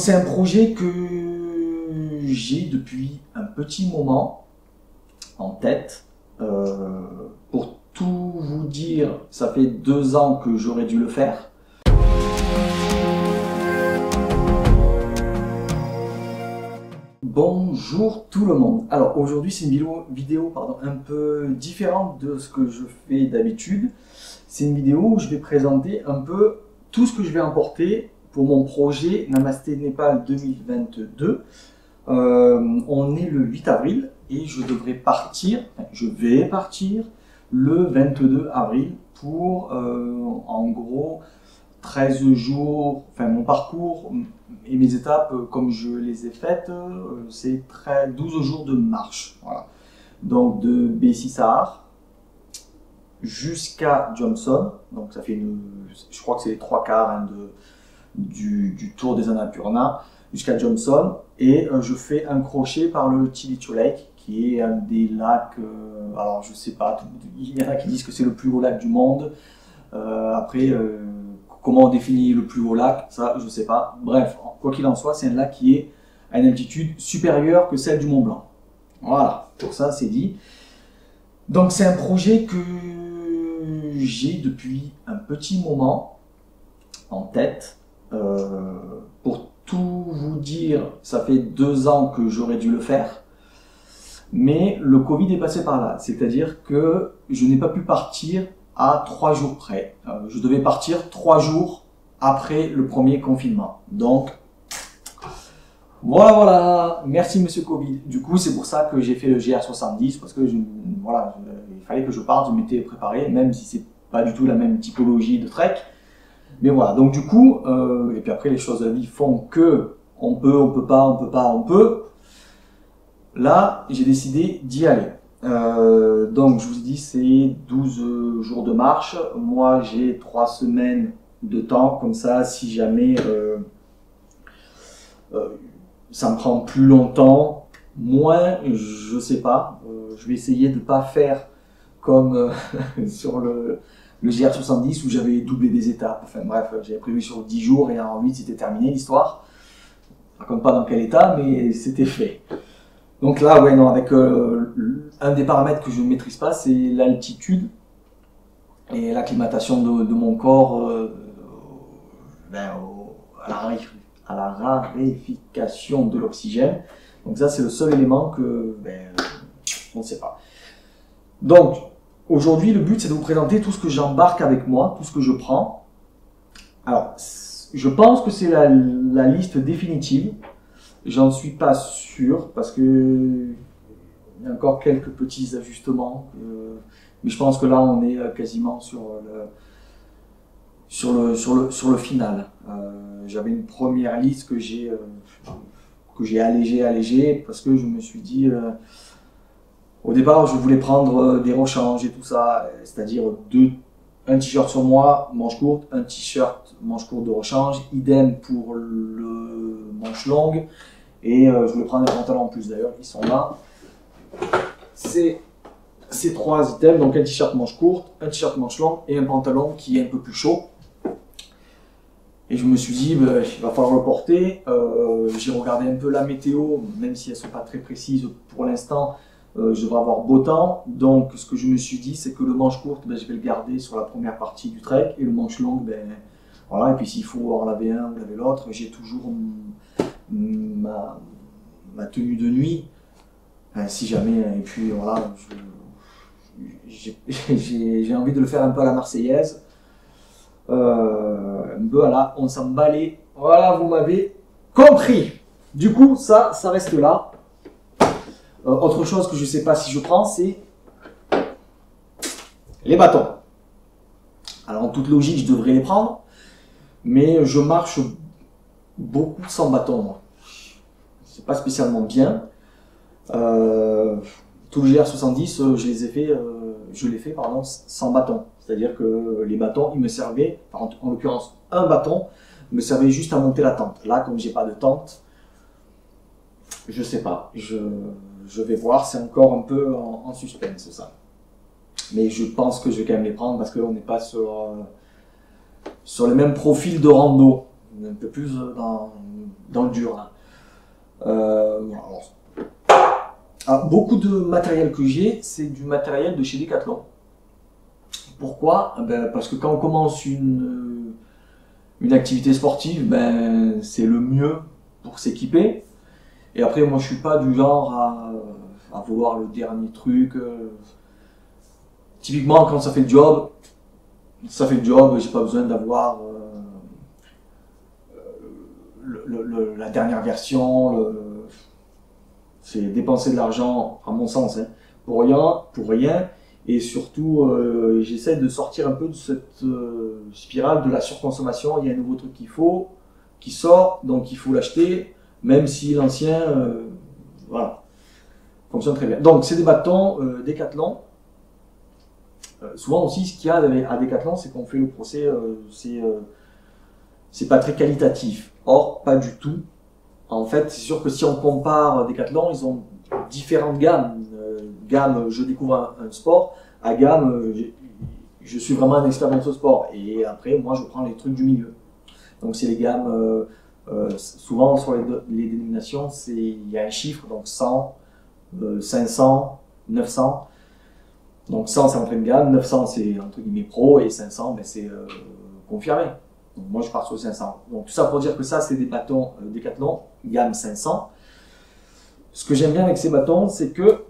c'est un projet que j'ai depuis un petit moment en tête. Pour tout vous dire, ça fait 2 ans que j'aurais dû le faire. Bonjour tout le monde. Alors aujourd'hui c'est une vidéo un peu différente de ce que je fais d'habitude. C'est une vidéo où je vais présenter un peu tout ce que je vais emporter pour mon projet Namasté Népal 2022. On est le 8 avril et je vais partir le 22 avril pour en gros 13 jours, enfin mon parcours et mes étapes comme je les ai faites, c'est 12 jours de marche. Voilà. Donc de Bessi Sahar jusqu'à Johnson, donc ça fait je crois que c'est les 3/4 hein, du tour des Annapurna jusqu'à Johnson, et je fais un crochet par le Tilicho Lake qui est un des lacs, alors je sais pas, il y en a qui disent que c'est le plus haut lac du monde, après comment on définit le plus haut lac, ça je sais pas, bref, quoi qu'il en soit, c'est un lac qui est à une altitude supérieure que celle du Mont Blanc. Voilà, pour ça c'est dit. Donc c'est un projet que j'ai depuis un petit moment en tête. Pour tout vous dire, ça fait 2 ans que j'aurais dû le faire, mais le Covid est passé par là, c'est-à-dire que je n'ai pas pu partir à 3 jours près. Je devais partir 3 jours après le premier confinement. Donc voilà, merci monsieur Covid. Du coup, c'est pour ça que j'ai fait le GR70, parce que voilà, il fallait que je parte, je m'étais préparé, même si c'est pas du tout la même typologie de trek. Mais voilà, donc du coup, et puis après les choses de la vie font que on peut, on peut pas, on peut pas, on peut. Là, j'ai décidé d'y aller. Donc je vous dis, c'est 12 jours de marche. Moi, j'ai 3 semaines de temps, comme ça, si jamais ça me prend plus longtemps, moins, je sais pas. Je vais essayer de pas faire comme sur le GR70 où j'avais doublé des étapes. Enfin bref, j'avais prévu sur 10 jours et en 8 c'était terminé l'histoire. Je raconte pas dans quel état, mais c'était fait. Donc là, ouais, non, avec un des paramètres que je ne maîtrise pas, c'est l'altitude et l'acclimatation de mon corps à la raréfication de l'oxygène. Donc ça, c'est le seul élément que on ne sait pas. Donc aujourd'hui, le but, c'est de vous présenter tout ce que j'embarque avec moi, tout ce que je prends. Alors, je pense que c'est la liste définitive. J'en suis pas sûr parce que il y a encore quelques petits ajustements. Mais je pense que là, on est quasiment sur le final. J'avais une première liste que j'ai allégé parce que je me suis dit. Au départ, je voulais prendre des rechanges et tout ça, c'est-à-dire un t-shirt sur moi, manche courte, un t-shirt manche courte de rechange, idem pour le manche longue, et je voulais prendre des pantalons en plus d'ailleurs, ils sont là. C'est ces 3 items, donc un t-shirt manche courte, un t-shirt manche longue et un pantalon qui est un peu plus chaud. Et je me suis dit, il va falloir le porter. J'ai regardé un peu la météo, même si elles ne sont pas très précises pour l'instant. Je devrais avoir beau temps, donc ce que je me suis dit, c'est que le manche courte, je vais le garder sur la première partie du trek, et le manche longue, voilà, et puis s'il faut en laver un ou laver l'autre, j'ai toujours ma tenue de nuit, si jamais, et puis voilà, j'ai envie de le faire un peu à la Marseillaise, un peu à la on s'en balait, voilà, vous m'avez compris. Du coup, ça reste là. Autre chose que je ne sais pas si je prends, c'est les bâtons. Alors en toute logique, je devrais les prendre, mais je marche beaucoup sans bâton, moi. C'est pas spécialement bien. Tout le GR70, je l'ai fait sans bâton. C'est-à-dire que les bâtons, ils me servaient, en l'occurrence un bâton, me servait juste à monter la tente. Là, comme j'ai pas de tente, je sais pas. Je vais voir, c'est encore un peu en suspense ça. Mais je pense que je vais quand même les prendre parce qu'on n'est pas sur le même profil de rando. Un peu plus dans le dur là. Voilà, beaucoup de matériel que j'ai, c'est du matériel de chez Decathlon. Pourquoi? Ben, parce que quand on commence une activité sportive, ben, c'est le mieux pour s'équiper. Et après, moi, je suis pas du genre à vouloir le dernier truc. Typiquement, quand ça fait le job, j'ai pas besoin d'avoir la dernière version. C'est dépenser de l'argent, à mon sens, hein, pour rien. Et surtout, j'essaie de sortir un peu de cette spirale de la surconsommation. Il y a un nouveau truc qui sort, donc il faut l'acheter, même si l'ancien, voilà, fonctionne très bien. Donc, c'est des bâtons Decathlon. Souvent aussi, ce qu'il y a à Decathlon, c'est qu'on fait le procès, c'est pas très qualitatif. Or, pas du tout. En fait, c'est sûr que si on compare Decathlon, ils ont différentes gammes. Gamme, je découvre un sport, à gamme, je suis vraiment un expert dans ce sport. Et après, moi, je prends les trucs du milieu. Donc, c'est les gammes, souvent sur les dénominations, il y a un chiffre, donc 100, 500, 900. Donc 100, c'est l'entrée de gamme, 900, c'est entre guillemets pro, et 500, ben, c'est confirmé. Donc, moi, je pars sur 500. Donc, tout ça pour dire que ça, c'est des bâtons Decathlon, gamme 500. Ce que j'aime bien avec ces bâtons, c'est que,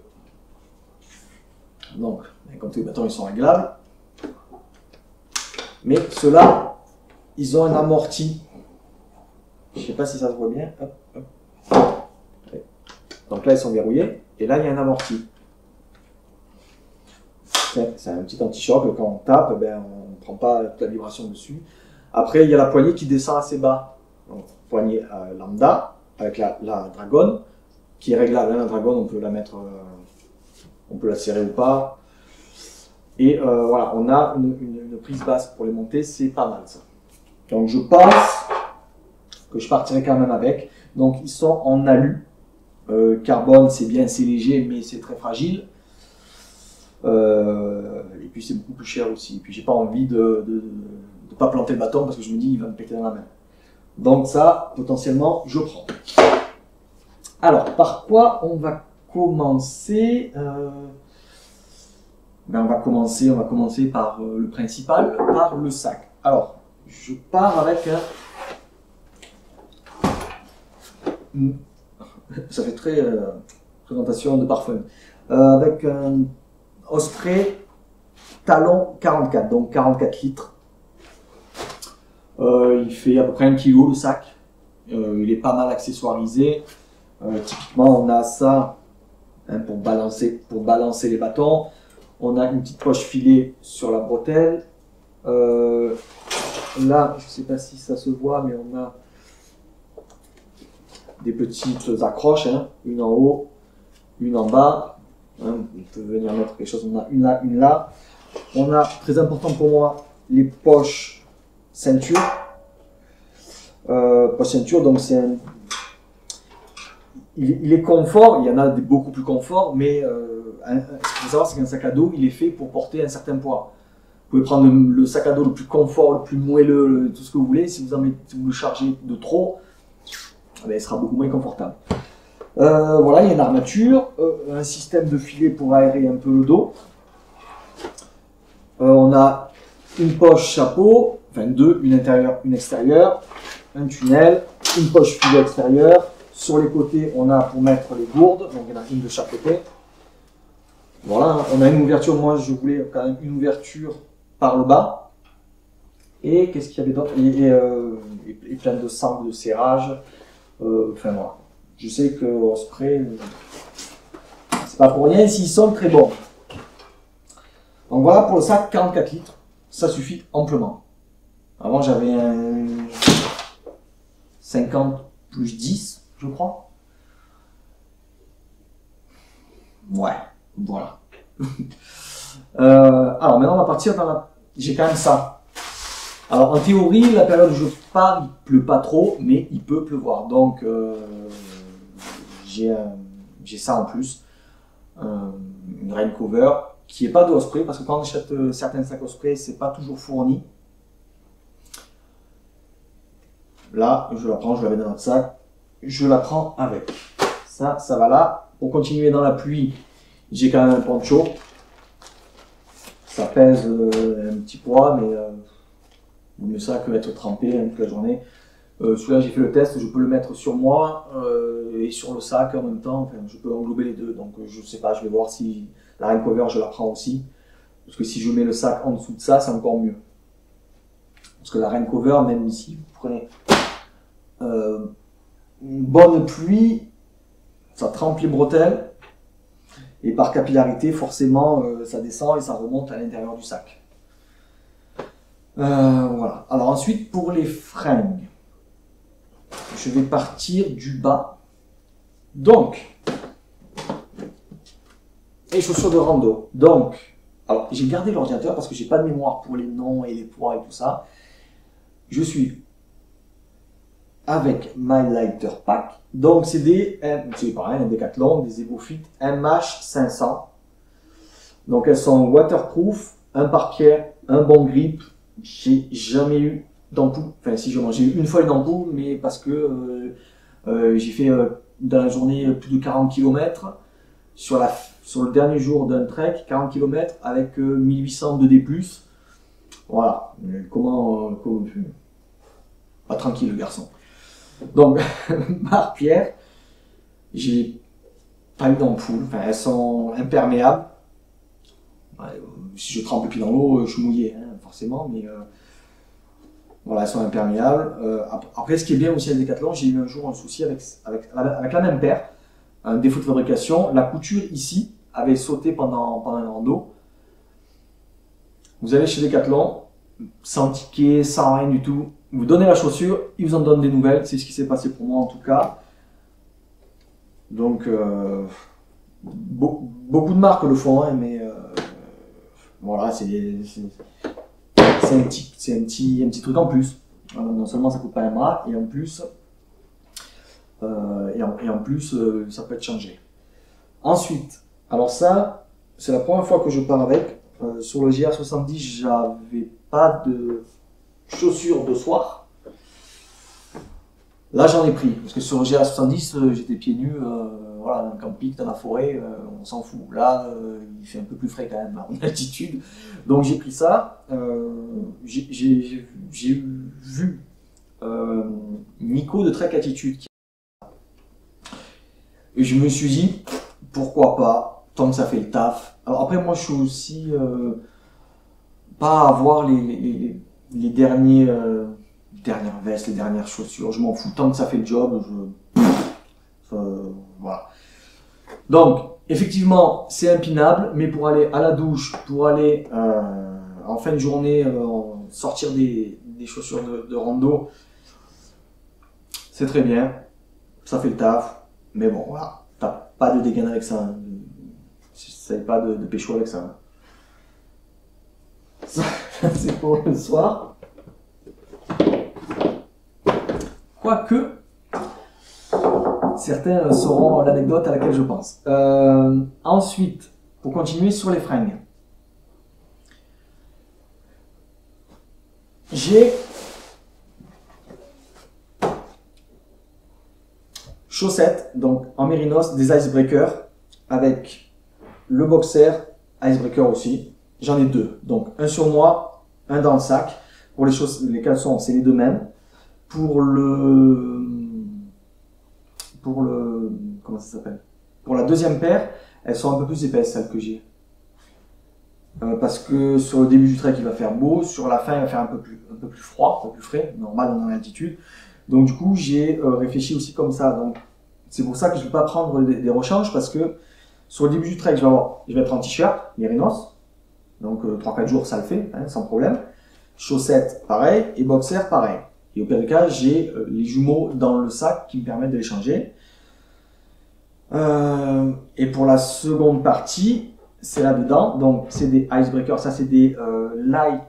donc, comme tous les bâtons, ils sont réglables. Mais ceux-là, ils ont un amorti. Je ne sais pas si ça se voit bien. Hop, hop. Donc là, ils sont verrouillés. Et là, il y a un amorti. C'est un petit anti-choc. Quand on tape, ben, on ne prend pas toute la vibration dessus. Après, il y a la poignée qui descend assez bas. Donc, poignée lambda, avec la dragonne, qui est réglable. La dragonne, on peut la mettre, on peut la serrer ou pas. Et voilà, on a une prise basse pour les monter, c'est pas mal ça. Donc je pense que je partirai quand même avec. Donc ils sont en alu. Carbone, c'est bien, c'est léger, mais c'est très fragile. Et puis c'est beaucoup plus cher aussi. Et puis j'ai pas envie de pas planter le bâton parce que je me dis il va me péter dans la main. Donc ça, potentiellement, je prends. Alors, par quoi on va commencer? Ben on va commencer par le principal, par le sac. Alors, je pars avec ça fait très présentation de parfum. Avec un Osprey Talon 44, donc 44 litres. Il fait à peu près 1 kg le sac. Il est pas mal accessoirisé. Typiquement, on a ça hein, pour balancer les bâtons. On a une petite poche filet sur la bretelle. Là, je ne sais pas si ça se voit, mais on a des petites accroches, hein, une en haut, une en bas. Hein, on peut venir mettre quelque chose, on a une là, une là. On a, très important pour moi, les poches ceinture. Poche ceinture, donc c'est un... Il est confort, il y en a beaucoup plus confort, mais ce qu'il faut savoir, c'est qu'un sac à dos, il est fait pour porter un certain poids. Vous pouvez prendre le sac à dos le plus confort, le plus moelleux, tout ce que vous voulez. Si vous le chargez de trop, ben, il sera beaucoup moins confortable. Voilà, il y a une armature, un système de filet pour aérer un peu le dos. On a une poche chapeau, enfin deux, une intérieure, une extérieure, un tunnel, une poche filet extérieure. Sur les côtés, on a pour mettre les gourdes, donc il y en a une de chaque côté. Voilà, on a une ouverture, moi je voulais quand même une ouverture par le bas. Et qu'est-ce qu'il y avait d'autre? Et plein de sangles de serrage. Enfin voilà, je sais que Osprey, c'est pas pour rien s'ils sont très bons. Donc voilà pour le sac 44 litres, ça suffit amplement. Avant j'avais un 50 plus 10. Je crois. Ouais, voilà. Alors maintenant on va partir dans la... J'ai quand même ça. Alors en théorie, la période où je pars, il pleut pas trop, mais il peut pleuvoir. Donc j'ai ça en plus. Une rain cover qui n'est pas de Osprey, parce que quand on achète certains sacs Osprey, c'est pas toujours fourni. Là, je la prends, je la mets dans notre sac. je la prends avec. Ça va là. Pour continuer dans la pluie, j'ai quand même un poncho. Ça pèse un petit poids, mais vaut mieux ça que être trempé toute la journée. Celui-là, j'ai fait le test, je peux le mettre sur moi et sur le sac en même temps. Enfin, je peux englober les deux. Donc, je sais pas, je vais voir si la rain cover, je la prends aussi. Parce que si je mets le sac en dessous de ça, c'est encore mieux. Parce que la rain cover, même si vous prenez une bonne pluie, ça trempe les bretelles. Et par capillarité, forcément, ça descend et ça remonte à l'intérieur du sac. Voilà. Alors ensuite, pour les fringues, je vais partir du bas. Donc, les chaussures de rando. Donc, alors j'ai gardé l'ordinateur parce que j'ai pas de mémoire pour les noms et les poids et tout ça. Je suis avec My Lighter Pack. Donc c'est c'est pareil, un Decathlon, des EvoFit MH500. Donc elles sont waterproof, un par pierre, un bon grip. J'ai jamais eu d'ampoule. Enfin si j'ai eu une fois une ampoule, mais parce que j'ai fait dans la journée plus de 40 km. Sur le dernier jour d'un trek, 40 km avec 1800 de D+. Voilà. Pas tranquille le garçon. Donc, par pierre, j'ai pas eu d'ampoule. Enfin, elles sont imperméables. Si je trempe le pied dans l'eau, je suis mouillé, hein, forcément, mais voilà, elles sont imperméables. Après, ce qui est bien aussi avec Decathlon, j'ai eu un jour un souci avec la même paire, un défaut de fabrication. La couture ici avait sauté pendant un rando. Vous allez chez Decathlon, sans ticket, sans rien du tout. Vous donnez la chaussure, ils vous en donnent des nouvelles. C'est ce qui s'est passé pour moi en tout cas. Donc, beaucoup de marques le font, hein, mais voilà, c'est un petit truc en plus. Non seulement ça coûte pas un bras, et en plus, ça peut être changé. Ensuite, alors ça, c'est la première fois que je pars avec. Sur le GR70, j'avais pas de chaussures de soir. Là, j'en ai pris, parce que sur le GR70, j'étais pieds nus, voilà, dans le camping, dans la forêt, on s'en fout. Là, il fait un peu plus frais quand même, en altitude. Donc j'ai pris ça. J'ai vu Nico de Trek Attitude. Et je me suis dit, pourquoi pas, tant que ça fait le taf. Alors après, moi, je suis aussi pas à avoir les dernières vestes, les dernières chaussures. Je m'en fous, tant que ça fait le job, voilà. Donc, effectivement, c'est impinable, mais pour aller à la douche, pour aller en fin de journée, sortir des chaussures de rando, c'est très bien. Ça fait le taf. Mais bon, voilà. T'as pas de dégaine avec ça. Hein. Ça n'est pas de pécho avec ça. Hein. Ça c'est pour le soir. Quoique, certains sauront l'anecdote à laquelle je pense. Ensuite, pour continuer sur les fringues. J'ai chaussettes, donc en mérinos, des icebreakers, avec le boxer, icebreaker aussi. J'en ai deux, donc un sur moi, un dans le sac. Pour les caleçons, c'est les deux mêmes. Pour comment ça s'appelle? Pour la deuxième paire, elles sont un peu plus épaisses, celles que j'ai. Parce que sur le début du trek, il va faire beau, sur la fin, il va faire un peu plus froid, un peu plus frais, normal dans l'altitude. Donc du coup, j'ai réfléchi aussi comme ça. Donc c'est pour ça que je ne vais pas prendre des rechanges, parce que sur le début du trek, je vais être en t-shirt, mérinos. Donc 3-4 jours, ça le fait, hein, sans problème. Chaussettes, pareil, et boxers, pareil. Et au pire des cas, j'ai les jumeaux dans le sac qui me permettent de les changer. Et pour la seconde partie, c'est là-dedans. Donc c'est des icebreakers, ça c'est des light,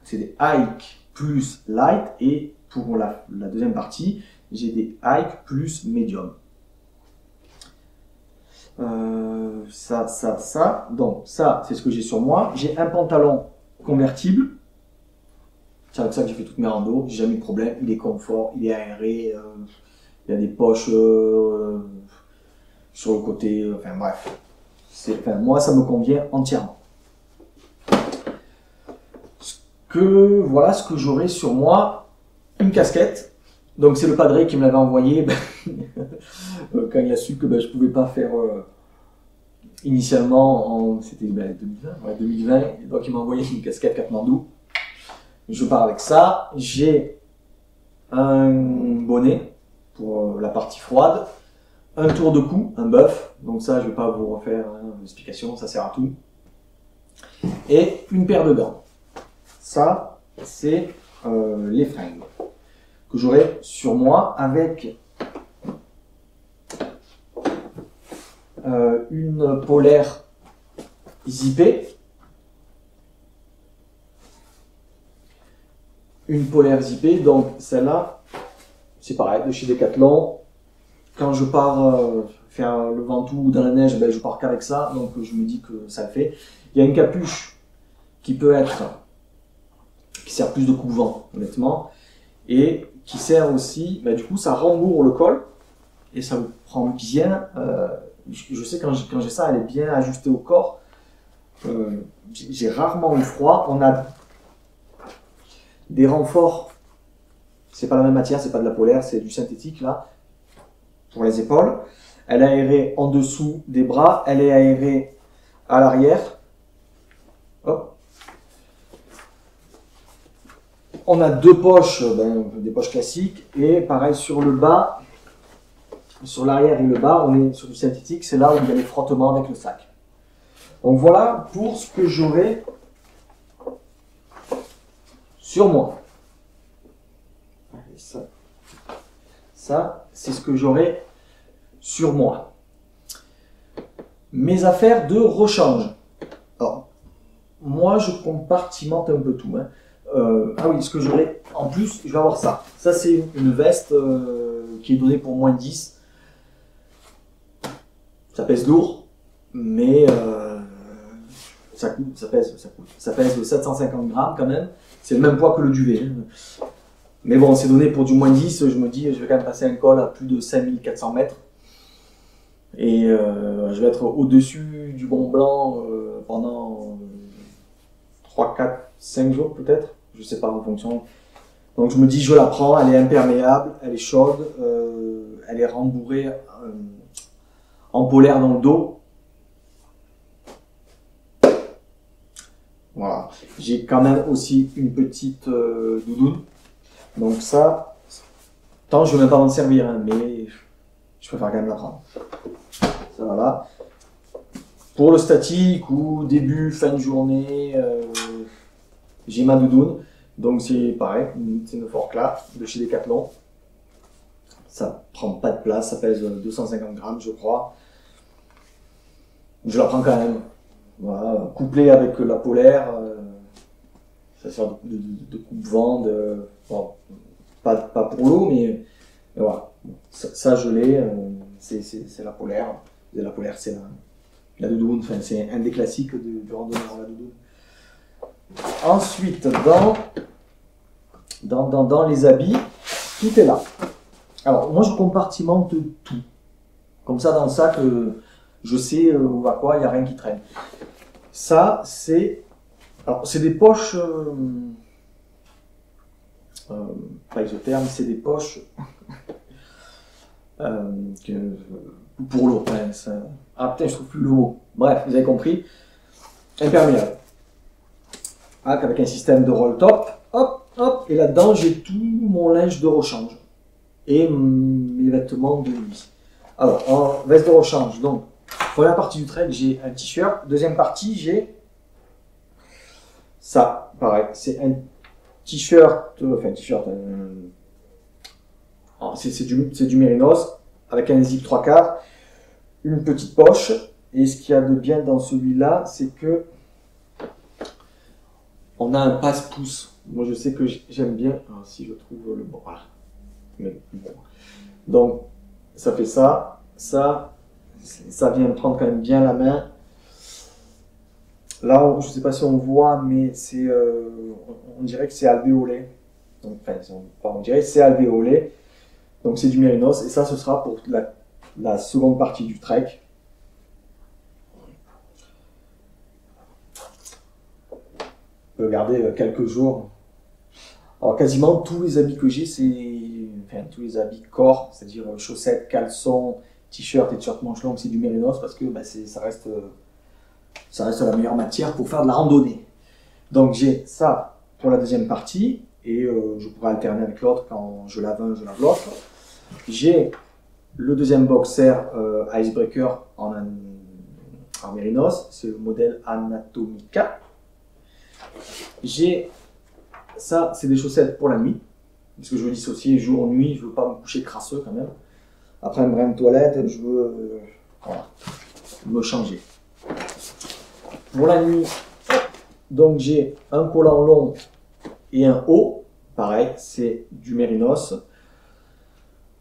c'est des hike plus light. Et pour la deuxième partie, j'ai des hike plus medium. Ça. Donc ça, c'est ce que j'ai sur moi. J'ai un pantalon convertible. C'est avec ça que j'ai fait toutes mes randos. J'ai jamais eu de problème. Il est confort, il est aéré. Il y a des poches sur le côté, enfin bref. Moi, ça me convient entièrement. Voilà ce que j'aurai sur moi. Une casquette. Donc c'est le padré qui me l'avait envoyé quand il a su que je ne pouvais pas faire initialement, c'était 2020, ouais, 2020, donc il m'a envoyé une casquette Katmandou. Je pars avec ça. J'ai un bonnet pour la partie froide, un tour de cou, un buff, donc ça je ne vais pas vous refaire l'explication, ça sert à tout, et une paire de gants. Ça c'est les fringues que j'aurai sur moi avec une polaire zippée, donc celle-là c'est pareil, de chez Decathlon. Quand je pars faire le Ventoux dans la neige, je pars qu'avec ça, donc je me dis que ça le fait. Il y a une capuche qui sert plus de coupe-vent honnêtement, et qui sert aussi, du coup ça rembourre le col, et ça me prend bien, je sais quand j'ai ça, elle est bien ajustée au corps, j'ai rarement eu froid. On a des renforts, c'est pas la même matière, c'est pas de la polaire, c'est du synthétique là, pour les épaules. Elle est aérée en dessous des bras, elle est aérée à l'arrière. Hop. On a deux poches, des poches classiques, et pareil sur le bas, sur l'arrière et le bas, on est sur du synthétique, c'est là où il y a les frottements avec le sac. Donc voilà pour ce que j'aurai sur moi. Ça c'est ce que j'aurai sur moi. Mes affaires de rechange. Alors, moi je compartimente un peu tout. Ah oui, ce que j'aurai en plus, je vais avoir ça. Ça c'est une veste qui est donnée pour moins 10. Ça pèse lourd, mais ça pèse 750 grammes quand même. C'est le même poids que le duvet. Mais bon, c'est donné pour du moins 10. Je me dis, je vais quand même passer un col à plus de 5400 mètres. Et je vais être au-dessus du Mont Blanc pendant 3, 4, 5 jours peut-être. Je sais pas en fonction. Donc je me dis, je la prends, elle est imperméable, elle est chaude, elle est rembourrée en polaire dans le dos. Voilà. J'ai quand même aussi une petite doudoune. Donc ça, tant je ne vais même pas m'en servir, mais je préfère quand même la prendre. Ça voilà. Pour le statique ou début, fin de journée, j'ai ma doudoune. Donc c'est pareil, c'est une fork là, de chez Decathlon. Ça prend pas de place, ça pèse 250 grammes je crois. Je la prends quand même. Voilà, couplée avec la polaire, ça sert de coupe-vent, bon, pas pour l'eau, mais voilà. Ça je l'ai, c'est la polaire. Et la polaire, c'est la doudoune, enfin, c'est un des classiques du randonneur, la doudoune. Ensuite, dans les habits, tout est là. Alors, moi, je compartimente tout. Comme ça, dans le sac, je sais où va quoi, il n'y a rien qui traîne. Ça, c'est des poches, pas isothermes, c'est des poches pour l'eau. Ah putain, je trouve plus le mot. Bref, vous avez compris. Imperméable. Avec un système de roll top. Hop, hop. Et là-dedans, j'ai tout mon linge de rechange. Et mes vêtements de nuit. Alors, en veste de rechange, donc, première partie du trek, j'ai un t-shirt. Deuxième partie, j'ai ça. Pareil, c'est un t-shirt, c'est du mérinos avec un zip 3/4, une petite poche. Et ce qu'il y a de bien dans celui-là, c'est que on a un passe-pouce. Moi, je sais que j'aime bien. Alors, si je trouve le bon, voilà. Mais bon. Donc, ça fait ça, ça vient me prendre quand même bien la main. Là, je ne sais pas si on voit, mais c'est, on dirait que c'est alvéolé. Donc, enfin, on dirait que c'est alvéolé. Donc c'est du mérinos, et ça ce sera pour la seconde partie du trek. On peut garder quelques jours. Alors quasiment tous les habits que j'ai, tous les habits corps, c'est-à-dire chaussettes, caleçons, t-shirts et t-shirts manches longues, c'est du mérinos parce que ça reste la meilleure matière pour faire de la randonnée. Donc j'ai ça pour la deuxième partie, et je pourrais alterner avec l'autre, quand je lave un, je lave l'autre. J'ai le deuxième boxer Icebreaker en mérinos, c'est le modèle Anatomica. J'ai ça, c'est des chaussettes pour la nuit, parce que je veux dissocier jour-nuit, je ne veux pas me coucher crasseux quand même. Après un brin de toilette, je veux me changer. Pour la nuit, donc j'ai un collant long et un haut, pareil, c'est du mérinos.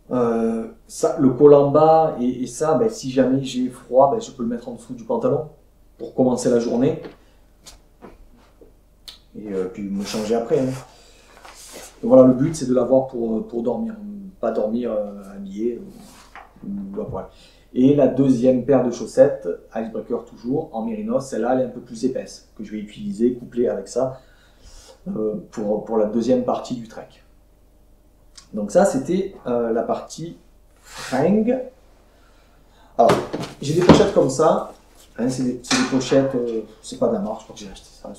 Le collant bas et ça, si jamais j'ai froid, je peux le mettre en dessous du pantalon pour commencer la journée. Et puis me changer après. Hein. Donc voilà, le but c'est de l'avoir pour dormir, pas dormir habillé ou à poil. Et la deuxième paire de chaussettes, Icebreaker toujours, en mérinos, celle-là elle est un peu plus épaisse, que je vais utiliser couplée avec ça pour la deuxième partie du trek. Donc ça c'était la partie fringues. Alors, j'ai des pochettes comme ça, hein, c'est des pochettes, c'est pas de la marque, je crois que j'ai acheté ça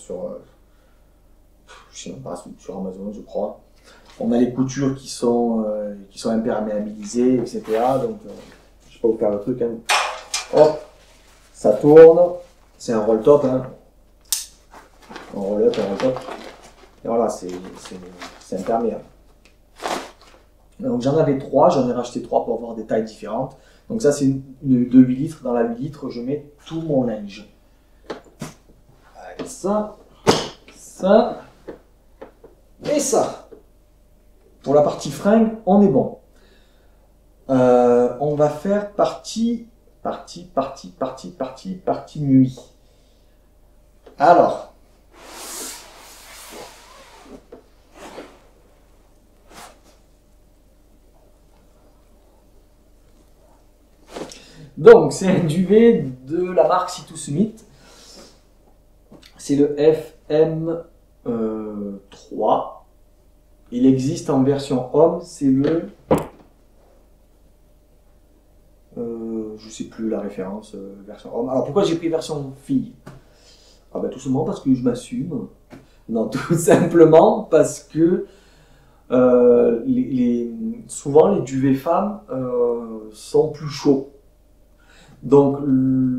je sais même pas, sur Amazon je crois. On a les coutures qui sont imperméabilisées, etc. Donc je sais pas vous faire le truc. Hein. Hop, ça tourne, c'est un roll top. Hein. Un roll up, un roll top. Et voilà, c'est imperméable. Donc j'en avais 3, j'en ai racheté 3 pour avoir des tailles différentes. Donc ça c'est une de 8 litres. Dans la 8 litres, je mets tout mon linge. Avec ça. Et ça. Pour la partie fringues, on est bon. On va faire partie nuit. Alors. Donc, c'est un duvet de la marque Sea2 Summit. C'est le FM3. Il existe en version homme, c'est le... je sais plus la référence, version homme. Alors, pourquoi j'ai pris version fille? Tout simplement parce que je m'assume. Non, tout simplement parce que souvent les duvets femmes sont plus chauds. Donc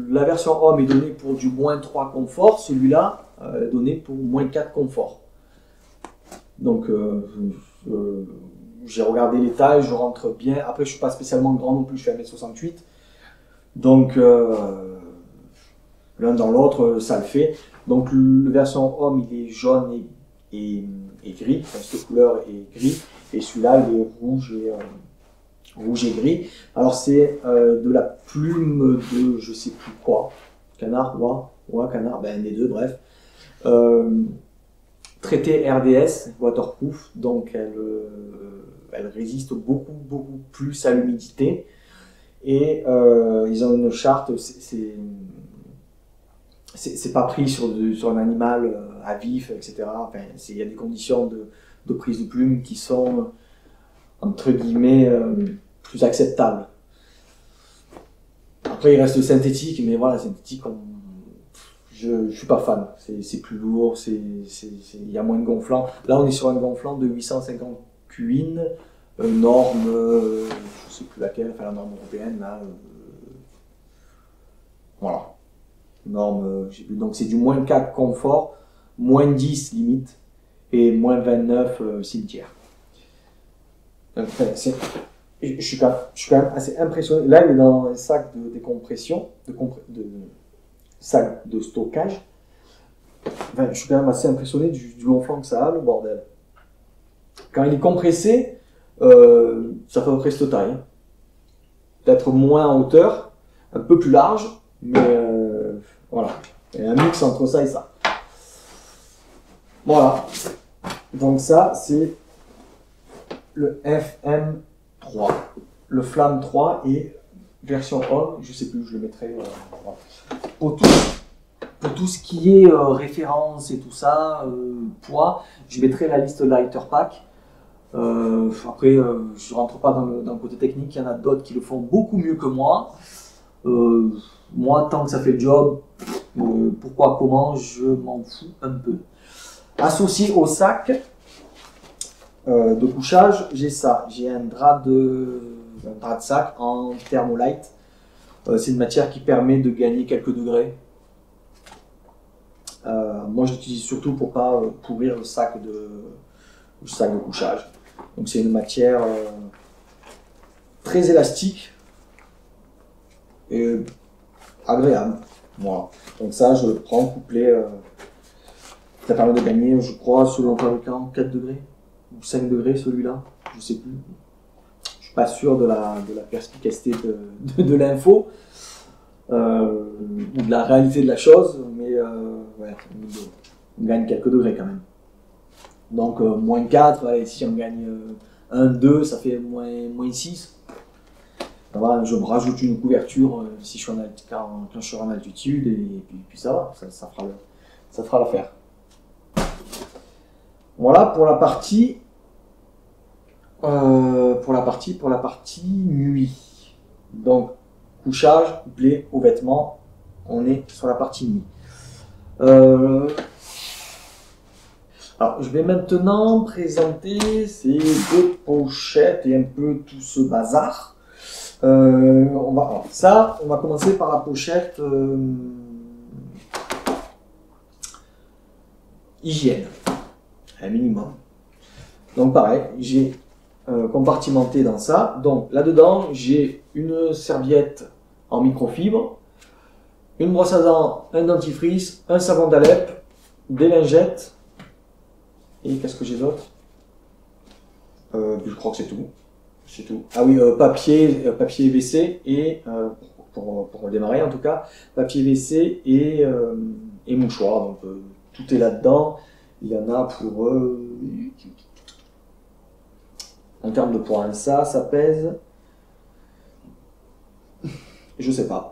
la version homme est donnée pour du moins 3 confort, celui-là est donné pour moins 4 confort. Donc j'ai regardé les tailles, je rentre bien. Après je suis pas spécialement grand non plus, je fais 1m68. Donc l'un dans l'autre, ça le fait. Donc la version homme, il est jaune et gris, enfin, cette couleur est gris. Et celui-là, il est rouge et gris. Alors c'est de la plume de je sais plus quoi, canard, oie, canard, les deux, bref. Traité RDS, waterproof, donc elle résiste beaucoup plus à l'humidité. Et ils ont une charte, c'est pas pris sur un animal à vif, etc. Enfin, il y a des conditions de prise de plume qui sont entre guillemets plus acceptables. Après il reste synthétique, mais voilà, synthétique, je suis pas fan. C'est plus lourd, il y a moins de gonflant. Là on est sur un gonflant de 850 QIN, norme, je sais plus laquelle, enfin la norme européenne là. Voilà. Norme, donc c'est du moins 4 confort, moins 10 limite, et moins 29 cimetière. Donc, je suis quand même assez impressionné. Là, il est dans un sac de décompression, sac de stockage. Enfin, je suis quand même assez impressionné du long flanc que ça a, le bordel. Quand il est compressé, ça fait à peu près cette taille. Peut-être moins en hauteur, un peu plus large, mais voilà. Il y a un mix entre ça et ça. Voilà. Donc ça, c'est le FM3. 3. Le Flamme 3 et version Home, je sais plus, je le mettrai. Voilà. Pour tout ce qui est référence et tout ça, poids, je mettrai la liste Lighter Pack. Après, je ne rentre pas dans le côté technique, il y en a d'autres qui le font beaucoup mieux que moi. Moi, tant que ça fait le job, pourquoi, comment, je m'en fous un peu. Associé au sac de couchage, j'ai ça. J'ai un drap de sac en Thermolite. C'est une matière qui permet de gagner quelques degrés. Moi, je l'utilise surtout pour pas pourrir le sac de couchage. Donc, c'est une matière très élastique et agréable. Voilà. Donc ça, je le prends couplé. Ça permet de gagner, je crois, selon le fabricant, 4 degrés ou 5 degrés celui-là. Je sais plus. Je suis pas sûr de la perspicacité de l'info ou de la réalité de la chose, mais ouais, on gagne quelques degrés quand même. Donc moins 4, allez, si on gagne 1, 2, ça fait moins 6. Voilà, je me rajoute une couverture si je suis quand je suis en altitude et puis ça va, ça fera l'affaire. Voilà pour la partie nuit. Donc couchage, couplé aux vêtements, on est sur la partie nuit. Alors je vais maintenant présenter ces deux pochettes et un peu tout ce bazar. On va commencer par la pochette hygiène, un minimum. Donc pareil, j'ai compartimenté dans ça. Donc là-dedans, j'ai une serviette en microfibre, une brosse à dents, un dentifrice, un savon d'Alep, des lingettes, et qu'est-ce que j'ai d'autre? Je crois que c'est tout. C'est tout. Ah oui, papier WC et, pour démarrer en tout cas, papier WC et mouchoir. Donc tout est là-dedans. Il y en a pour... en termes de poids, ça pèse... Je sais pas.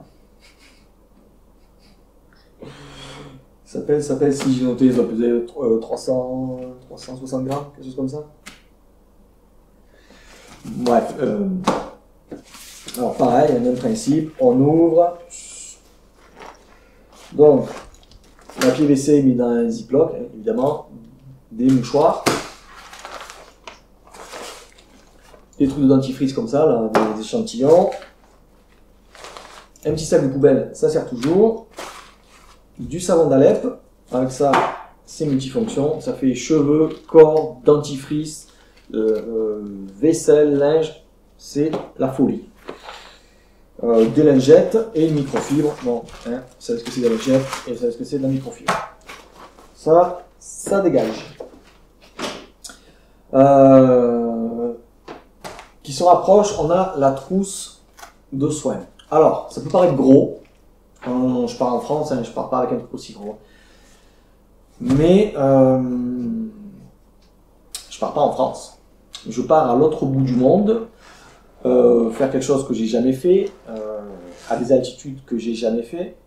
Ça pèse, si j'ai noté, ça doit peser 360 grammes, quelque chose comme ça. Bref, alors pareil, même principe, on ouvre, donc le papier WC est mis dans un ziploc, évidemment, des mouchoirs, des trucs de dentifrice comme ça, là, des échantillons, un petit sac de poubelle, ça sert toujours, du savon d'Alep, avec ça c'est multifonction, ça fait cheveux, corps, dentifrice, vaisselle, linge, c'est la folie. Des lingettes et une microfibre. Bon, hein, vous savez ce que c'est des lingettes et vous savez ce que c'est de la microfibre. Ça dégage. Qui se rapproche, on a la trousse de soins. Alors, ça peut paraître gros. Je pars en France, hein, je pars pas avec un truc aussi gros. Mais je pars pas en France. Je pars à l'autre bout du monde, faire quelque chose que j'ai jamais fait, à des altitudes que j'ai jamais fait.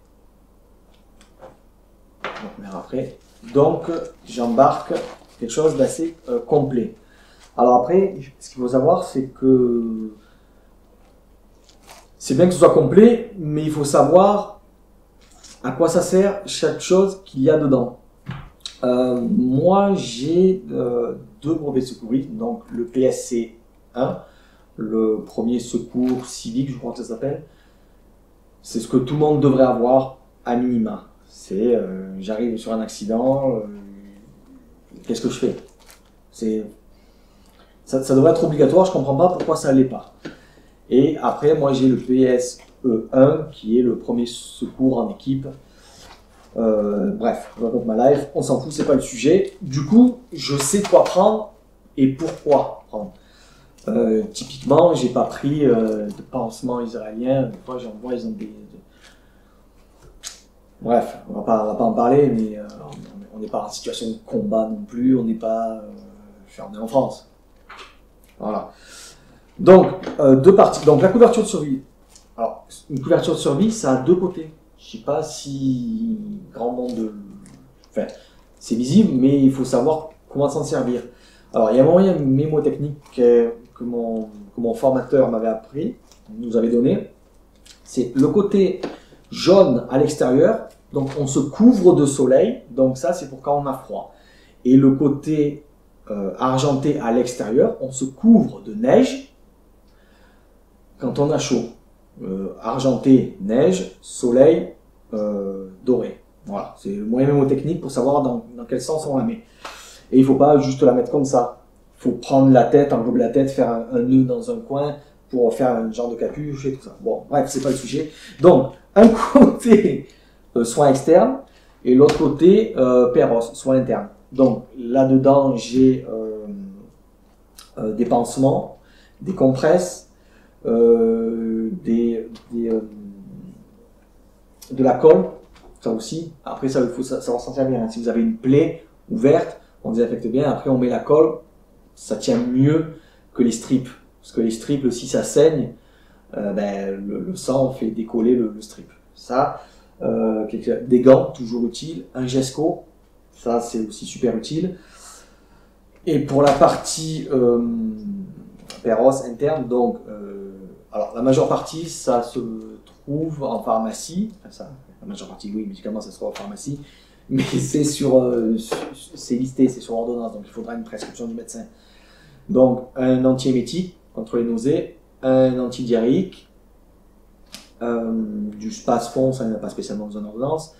Donc j'embarque quelque chose d'assez complet. Alors après, ce qu'il faut savoir, c'est que c'est bien que ce soit complet, mais il faut savoir à quoi ça sert chaque chose qu'il y a dedans. Moi, j'ai deux brevets secouristes, donc le PSC 1, le premier secours civique, je crois que ça s'appelle. C'est ce que tout le monde devrait avoir à minima. C'est j'arrive sur un accident, qu'est-ce que je fais? Ça devrait être obligatoire, je comprends pas pourquoi ça l'est pas. Et après, moi j'ai le PSE 1 qui est le premier secours en équipe. Bref, je raconte ma life, on s'en fout, c'est pas le sujet. Du coup, je sais quoi prendre et pourquoi prendre. Typiquement, j'ai pas pris de pansement israélien. Des fois, j'en vois, ils ont des... Bref, on va pas en parler, mais on n'est pas en situation de combat non plus. On n'est pas... on est en France. Voilà. Donc, deux parties. Donc, la couverture de survie. Alors, une couverture de survie, ça a deux côtés. Je sais pas si grand monde... Enfin, c'est visible, mais il faut savoir comment s'en servir. Alors, il y a un moyen mémotechnique que mon formateur m'avait appris, nous avait donné. C'est le côté jaune à l'extérieur. Donc, on se couvre de soleil. Donc, ça, c'est pour quand on a froid. Et le côté argenté à l'extérieur, on se couvre de neige quand on a chaud. Argenté, neige, soleil, doré. Voilà, c'est le moyen mémotechnique pour savoir dans quel sens on la met. Et il ne faut pas juste la mettre comme ça. Il faut prendre la tête, englober la tête, faire un nœud dans un coin pour faire un genre de capuche et tout ça. Bon, bref, c'est pas le sujet. Donc, un côté soin externe et l'autre côté Perros, soin interne. Donc, là-dedans, j'ai des pansements, des compresses, de la colle, ça aussi. Après, ça, il faut savoir s'en servir. Hein. Si vous avez une plaie ouverte, on désinfecte bien. Après, on met la colle. Ça tient mieux que les strips. Parce que les strips, si ça saigne, le sang fait décoller le strip. Ça, des gants, toujours utiles. Un Gesco, ça c'est aussi super utile. Et pour la partie Perros interne, donc, alors la majeure partie, ça se trouve en pharmacie. Enfin, ça, la majeure partie, oui, médicaments, ça se trouve en pharmacie. Mais c'est c'est listé, c'est sur ordonnance, donc il faudra une prescription du médecin. Donc, un antiémétique contre les nausées, un antidiarrhéique, du Spasfon, ça n'a pas spécialement besoin d'ordonnance,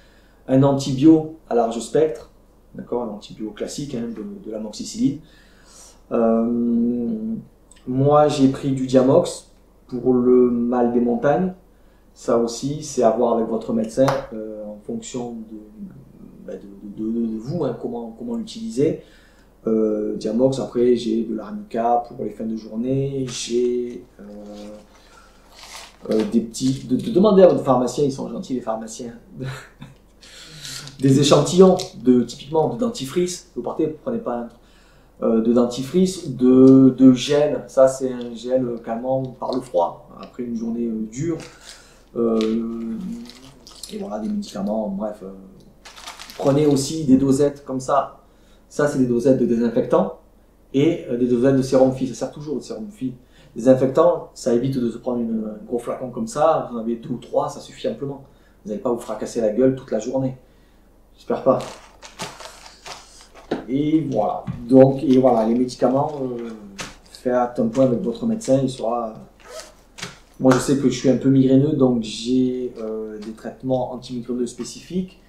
un antibio à large spectre, d'accord, un antibio classique, hein, de l'amoxicilline. Moi, j'ai pris du Diamox pour le mal des montagnes. Ça aussi, c'est à voir avec votre médecin en fonction de vous, hein, comment l'utiliser. Diamox, après j'ai de l'arnica pour les fins de journée, j'ai des petits... Demandez à votre pharmacien, ils sont gentils les pharmaciens, des échantillons typiquement de dentifrice, vous partez, vous prenez pas de dentifrice, de gel, ça c'est un gel calmant par le froid, après une journée dure, et voilà, des médicaments, bref. Prenez aussi des dosettes comme ça. Ça, c'est des dosettes de désinfectants et des dosettes de sérum phi. Ça sert toujours de sérum phi. Les désinfectants, ça évite de se prendre un gros flacon comme ça. Vous en avez 2 ou 3, ça suffit amplement. Vous n'allez pas vous fracasser la gueule toute la journée. J'espère pas. Et voilà. Donc, et voilà, les médicaments, faites un point avec votre médecin. Il sera. Moi, je sais que je suis un peu migraineux, donc j'ai des traitements antimigraineux spécifiques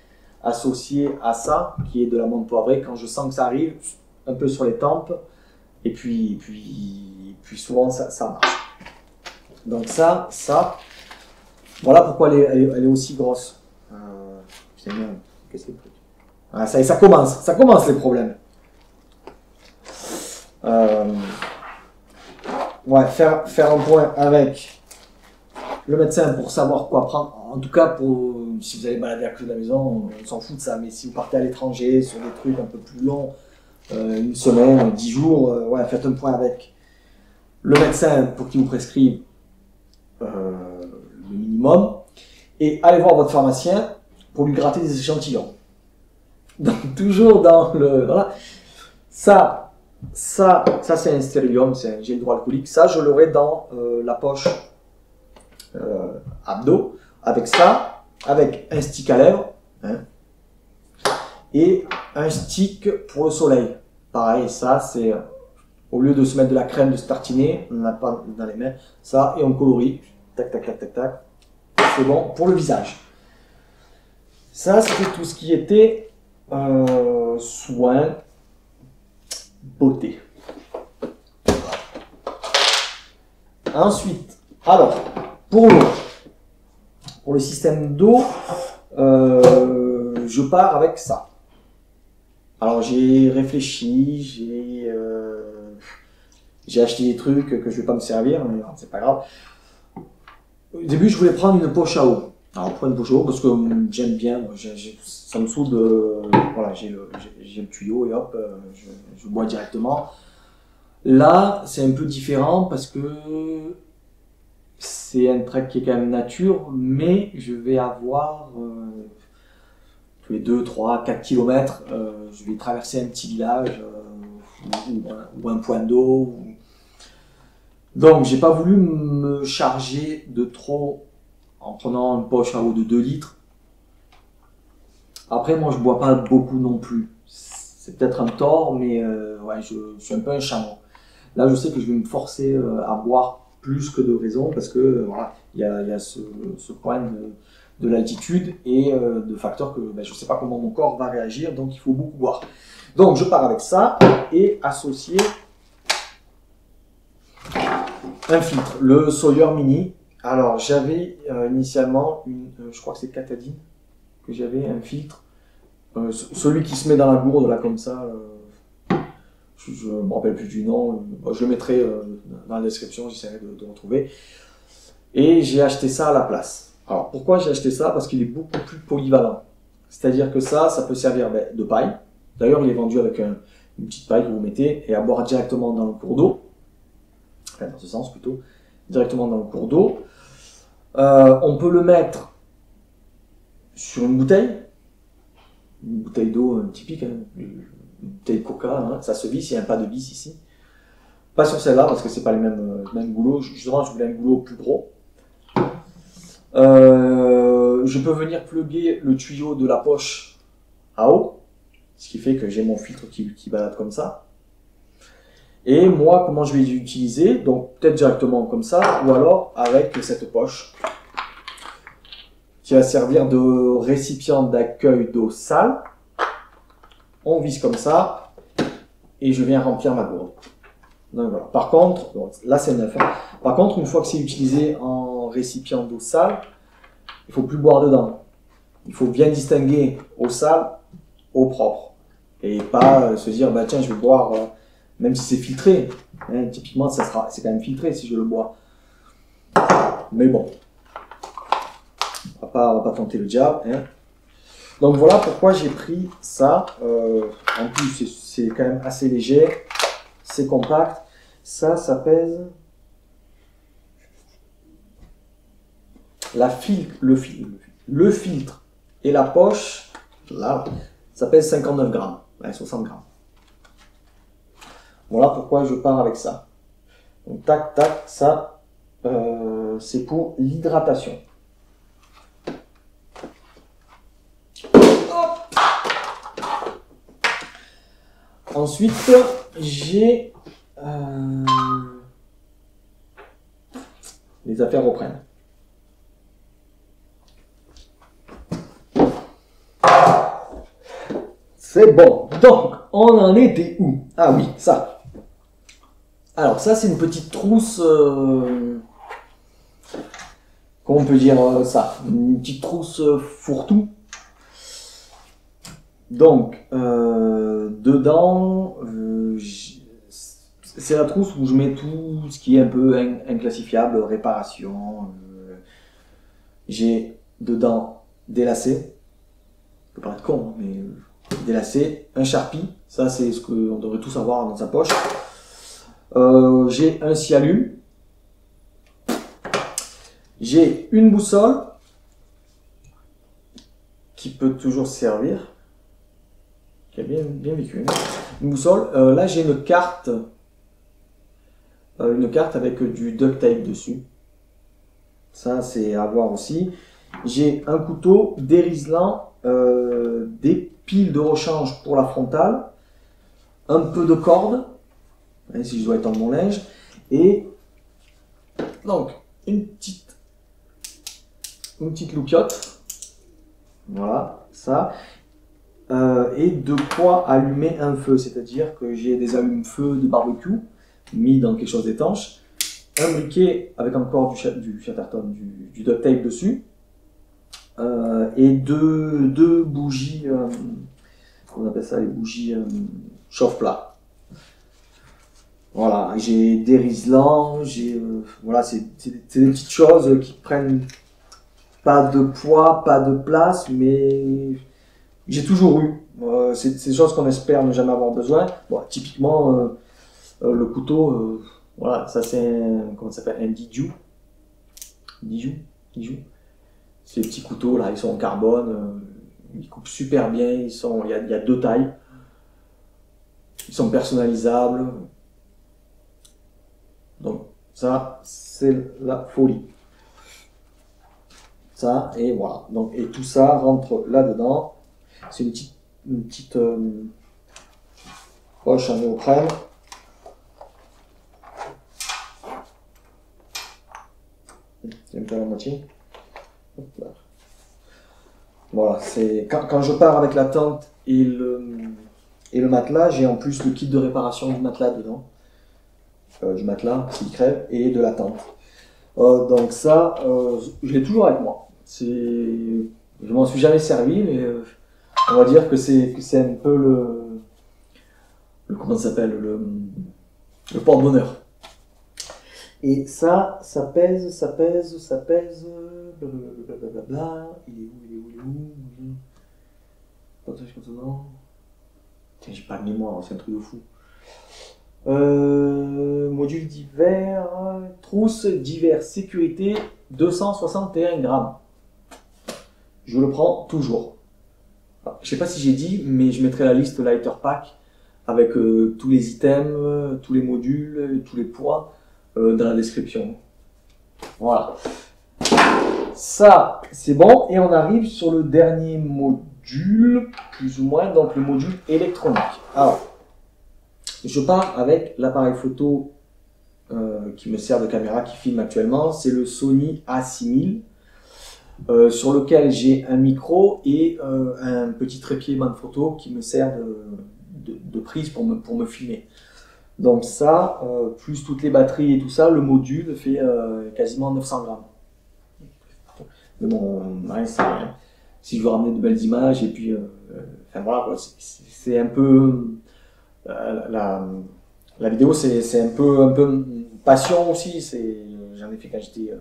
associé à ça, qui est de la menthe poivrée. Quand je sens que ça arrive, un peu sur les tempes, et puis souvent ça marche. Donc ça, voilà pourquoi elle est aussi grosse. Qu'est-ce que c'est le truc? Ah, ça commence les problèmes. Ouais, faire un point avec le médecin pour savoir quoi prendre. En tout cas, si vous allez balader à côté de la maison, on s'en fout de ça. Mais si vous partez à l'étranger sur des trucs un peu plus longs, une semaine, 10 jours, ouais, faites un point avec le médecin pour qu'il vous prescrive le minimum. Et allez voir votre pharmacien pour lui gratter des échantillons. Donc toujours dans le... Voilà. Ça c'est un stérium, c'est un gel hydroalcoolique. Ça, je l'aurai dans la poche abdos, avec ça, avec un stick à lèvres, hein, et un stick pour le soleil. Pareil, ça c'est, au lieu de se mettre de la crème, de se tartiner, on n'en a pas dans les mains, ça, et on colorie, tac, tac, tac, tac, tac, c'est bon pour le visage. Ça, c'était tout ce qui était soins, beauté. Ensuite, alors, pour l'eau, pour le système d'eau, je pars avec ça. Alors j'ai réfléchi, j'ai acheté des trucs que je vais pas me servir, mais c'est pas grave. Au début, je voulais prendre une poche à eau. Alors, prendre une poche à eau parce que j'aime bien, ça me saoule voilà, j'ai le tuyau et hop, je bois directement. Là, c'est un peu différent parce que c'est un trek qui est quand même nature, mais je vais avoir tous les 2, 3, 4 kilomètres, je vais traverser un petit village ou un point d'eau. Donc, j'ai pas voulu me charger de trop en prenant une poche à eau de 2 litres. Après, moi, je bois pas beaucoup non plus. C'est peut-être un tort, mais ouais, je suis un peu un chameau. Là, je sais que je vais me forcer à boire plus que de raison parce que voilà, il y a ce point de l'altitude et de facteurs que je ne sais pas comment mon corps va réagir, donc il faut beaucoup boire. Donc, je pars avec ça et associer un filtre, le Sawyer Mini. Alors, j'avais initialement je crois que c'est Catadine, que j'avais un filtre, celui qui se met dans la gourde là comme ça. Je ne me rappelle plus du nom, je le mettrai dans la description, j'essaierai de retrouver. Et j'ai acheté ça à la place. Alors pourquoi j'ai acheté ça? Parce qu'il est beaucoup plus polyvalent. C'est-à-dire que ça peut servir de paille. D'ailleurs, il est vendu avec une petite paille que vous mettez et à boire directement dans le cours d'eau. Enfin, dans ce sens plutôt, directement dans le cours d'eau. On peut le mettre sur une bouteille d'eau typique, hein, une bouteille de coca, hein, ça se visse, il n'y a pas de vis ici. Pas sur celle-là parce que c'est pas le même goulot, justement je voulais un goulot plus gros. Je peux venir plugger le tuyau de la poche à eau, ce qui fait que j'ai mon filtre qui balade comme ça. Et moi, comment je vais l'utiliser? Donc peut-être directement comme ça, ou alors avec cette poche qui va servir de récipient d'accueil d'eau sale. On visse comme ça et je viens remplir ma gourde. Donc voilà. Par contre, là c'est neuf. Hein. Par contre, une fois que c'est utilisé en récipient d'eau sale, il ne faut plus boire dedans. Il faut bien distinguer eau sale, eau propre. Et pas se dire, bah tiens, je vais boire, même si c'est filtré. Hein, typiquement, c'est quand même filtré si je le bois. Mais bon, on va pas tenter le diable. Hein. Donc voilà pourquoi j'ai pris ça. En plus, c'est quand même assez léger. C'est compact. Ça pèse. Le filtre et la poche, là, ça pèse 59 grammes. Ouais, 60 grammes. Voilà pourquoi je pars avec ça. Donc tac, tac, ça, c'est pour l'hydratation. Ensuite, j'ai les affaires reprennent. C'est bon. Donc, on en était où? Ah oui, ça. Alors ça, c'est une petite trousse. Comment on peut dire ça? Une petite trousse fourre-tout. Donc, dedans, c'est la trousse où je mets tout ce qui est un peu inclassifiable, réparation. J'ai dedans des lacets. Ça peut paraître con, mais des lacets, un Sharpie. Ça, c'est ce qu'on devrait tous avoir dans sa poche. J'ai un Cialume. J'ai une boussole qui peut toujours servir. Qui a bien vécu. Une boussole. Là, j'ai une carte avec du duct tape dessus. Ça, c'est à voir aussi. J'ai un couteau dériselant, des piles de rechange pour la frontale, un peu de corde, hein, si je dois étendre mon linge, et donc une petite loupiote. Voilà, ça. Et de quoi allumer un feu, c'est-à-dire que j'ai des allumes-feu de barbecue mis dans quelque chose d'étanche, un briquet avec encore du chatterton, du duct tape dessus, et deux bougies, on appelle ça les bougies chauffe-plat. Voilà, j'ai des riselants, voilà, c'est des petites choses qui prennent pas de poids, pas de place, mais j'ai toujours eu. C'est des choses qu'on espère ne jamais avoir besoin. Bon, typiquement, Le couteau, voilà, ça c'est un, comment ça s'appelle, un Dijou. Dijou. Ces petits couteaux là, ils sont en carbone, ils coupent super bien, il y a deux tailles, ils sont personnalisables. Donc ça, c'est la folie. Ça, et voilà. Donc, et tout ça rentre là-dedans. C'est une petite poche en néoprène. C'est un peu la moitié. Voilà, c'est quand je pars avec la tente et le matelas, j'ai en plus le kit de réparation du matelas dedans. Du matelas s'il crève et de la tente. Donc ça, je l'ai toujours avec moi. Je m'en suis jamais servi, mais on va dire que c'est un peu comment ça s'appelle, le porte-bonheur. Et ça pèse, blablabla. Il est où Partage contenant. Tiens, j'ai pas de mémoire, c'est un truc de fou. Module d'hiver, trousse d'hiver sécurité, 261 grammes. Je le prends toujours. Alors, je sais pas si j'ai dit, mais je mettrai la liste Lighter Pack avec tous les items, tous les modules, tous les poids dans la description. Voilà. Ça, c'est bon. Et on arrive sur le dernier module, plus ou moins, donc le module électronique. Alors, je pars avec l'appareil photo qui me sert de caméra, qui filme actuellement. C'est le Sony A6000, sur lequel j'ai un micro et un petit trépied Manfrotto qui me sert de prise pour me filmer. Donc ça, plus toutes les batteries et tout ça, le module fait quasiment 900 grammes. Mais bon, ouais, si je veux ramener de belles images, et puis, enfin voilà, c'est un peu, la vidéo, c'est un peu passion aussi. J'en ai fait quand j'étais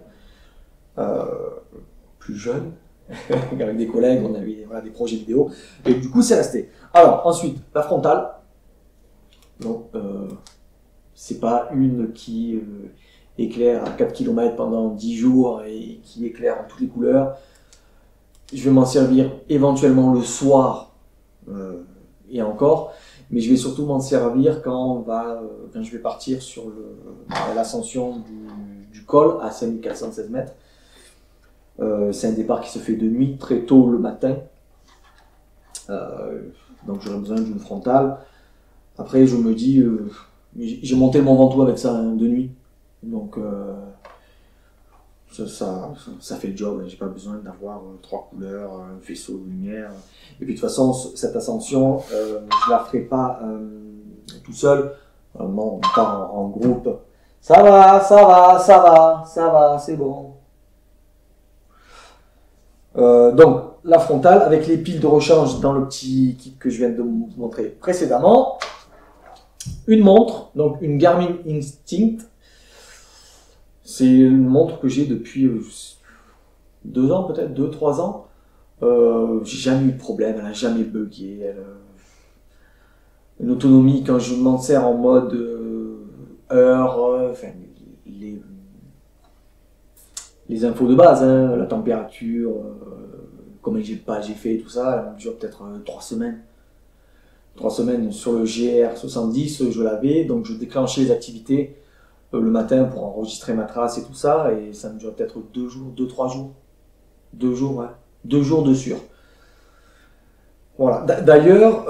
plus jeune, avec des collègues, on avait voilà, des projets vidéo, et du coup, c'est resté. Alors, ensuite, la frontale. Donc, c'est pas une qui éclaire à 4 km pendant 10 jours et qui éclaire en toutes les couleurs. Je vais m'en servir éventuellement le soir et encore, mais je vais surtout m'en servir quand je vais partir sur l'ascension du col à 5416 mètres. C'est un départ qui se fait de nuit, très tôt le matin. Donc j'aurai besoin d'une frontale. Après, je me dis, j'ai monté mon Ventoux avec ça de nuit, donc ça fait le job. J'ai pas besoin d'avoir 3 couleurs, un faisceau de lumière. Et puis de toute façon, cette ascension, je la ferai pas tout seul. On part en groupe. Ça va, c'est bon. Donc la frontale avec les piles de rechange dans le petit kit que je viens de vous montrer précédemment. Une montre, donc une Garmin Instinct. C'est une montre que j'ai depuis 2 ans, peut-être 2-3 ans. J'ai jamais eu de problème, elle n'a jamais bugué. Une autonomie, quand je m'en sers en mode heure, enfin, les infos de base, hein, la température, combien j'ai fait, tout ça, elle dure peut-être 3 semaines. 3 semaines sur le GR70, je l'avais, donc je déclenchais les activités le matin pour enregistrer ma trace et tout ça, et ça me dure peut-être 2 jours, 2-3 jours. 2 jours, ouais. 2 jours de sûr. Voilà. D'ailleurs,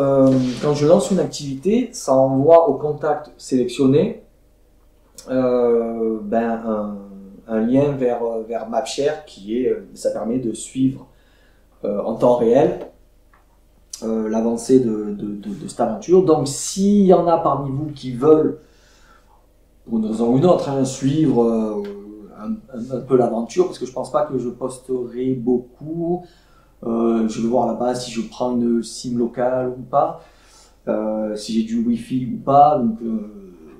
quand je lance une activité, ça envoie au contact sélectionné un lien vers MapShare ça permet de suivre en temps réel l'avancée de cette aventure. Donc s'il y en a parmi vous qui veulent, pour une raison ou une autre, suivre un peu l'aventure, parce que je pense pas que je posterai beaucoup, je vais voir là-bas si je prends une SIM locale ou pas, si j'ai du Wi-Fi ou pas. Donc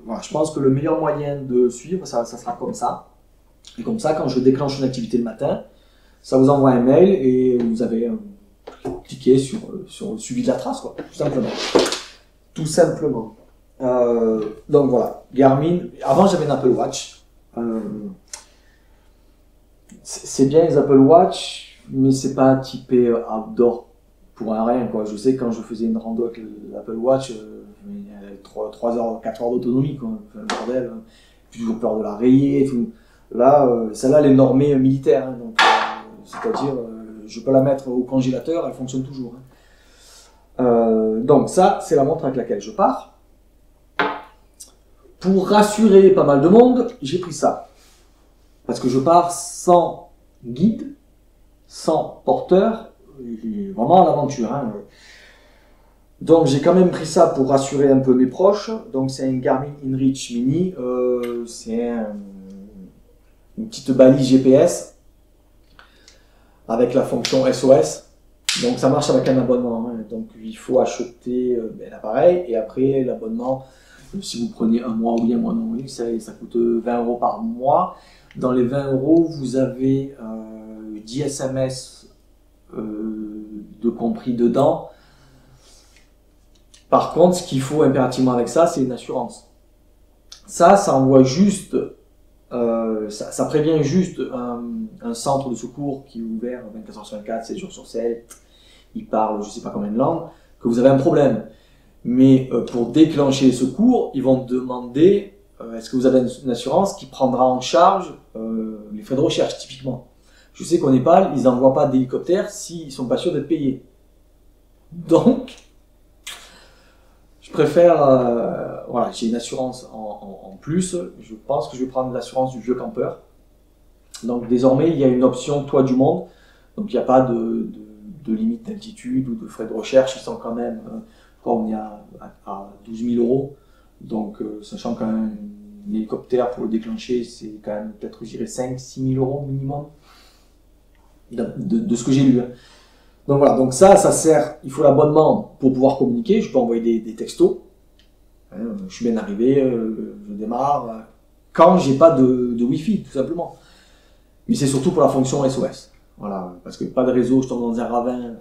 voilà, je pense que le meilleur moyen de suivre, ça sera comme ça. Et comme ça, quand je déclenche une activité le matin, ça vous envoie un mail et vous avez cliqué sur le suivi de la trace, quoi, tout simplement. Tout simplement. Donc voilà, Garmin. Avant j'avais une Apple Watch. C'est bien les Apple Watch, mais c'est pas typé outdoor pour un rien, quoi. Je sais que quand je faisais une rando avec l'Apple Watch, il y avait 3 heures, 4 heures d'autonomie, quoi. Enfin, le bordel, j'ai toujours peur de la rayer et tout. Là, celle-là, elle est normée militaire, hein, donc c'est-à-dire, je peux la mettre au congélateur, elle fonctionne toujours. Hein. Donc ça, c'est la montre avec laquelle je pars. Pour rassurer pas mal de monde, j'ai pris ça. Parce que je pars sans guide, sans porteur, vraiment à l'aventure. Hein. Donc j'ai quand même pris ça pour rassurer un peu mes proches. Donc c'est un Garmin InReach Mini, c'est une petite balise GPS avec la fonction SOS. Donc ça marche avec un abonnement. Hein. Donc il faut acheter l'appareil et après l'abonnement. Si vous prenez un mois oui, un mois non, oui, ça coûte 20 € par mois. Dans les 20 €, vous avez 10 SMS de compris dedans. Par contre, ce qu'il faut impérativement avec ça, c'est une assurance. Ça envoie juste, ça prévient juste un centre de secours qui est ouvert 24 h sur 24, 7 jours sur 7. Il parle je ne sais pas combien de langues, que vous avez un problème. Mais pour déclencher les secours, ils vont demander est-ce que vous avez une assurance qui prendra en charge les frais de recherche, typiquement. Je sais qu'au Népal, ils n'envoient pas d'hélicoptère s'ils ne sont pas sûrs d'être payés. Donc, je préfère, voilà, j'ai une assurance en plus. Je pense que je vais prendre l'assurance du vieux campeur. Donc désormais, il y a une option toit du monde. Donc il n'y a pas de limite d'altitude ou de frais de recherche. Ils sont quand même, on est à 12 000 €. Donc sachant qu'un hélicoptère pour le déclencher, c'est quand même peut-être, je dirais, 5 000 – 6 000 € minimum. De ce que j'ai lu. Hein. Donc voilà, donc ça sert, il faut l'abonnement pour pouvoir communiquer, je peux envoyer des textos, hein, je suis bien arrivé, je démarre, quand j'ai pas de Wi-Fi, tout simplement. Mais c'est surtout pour la fonction SOS, voilà, parce que pas de réseau, je tombe dans un ravin,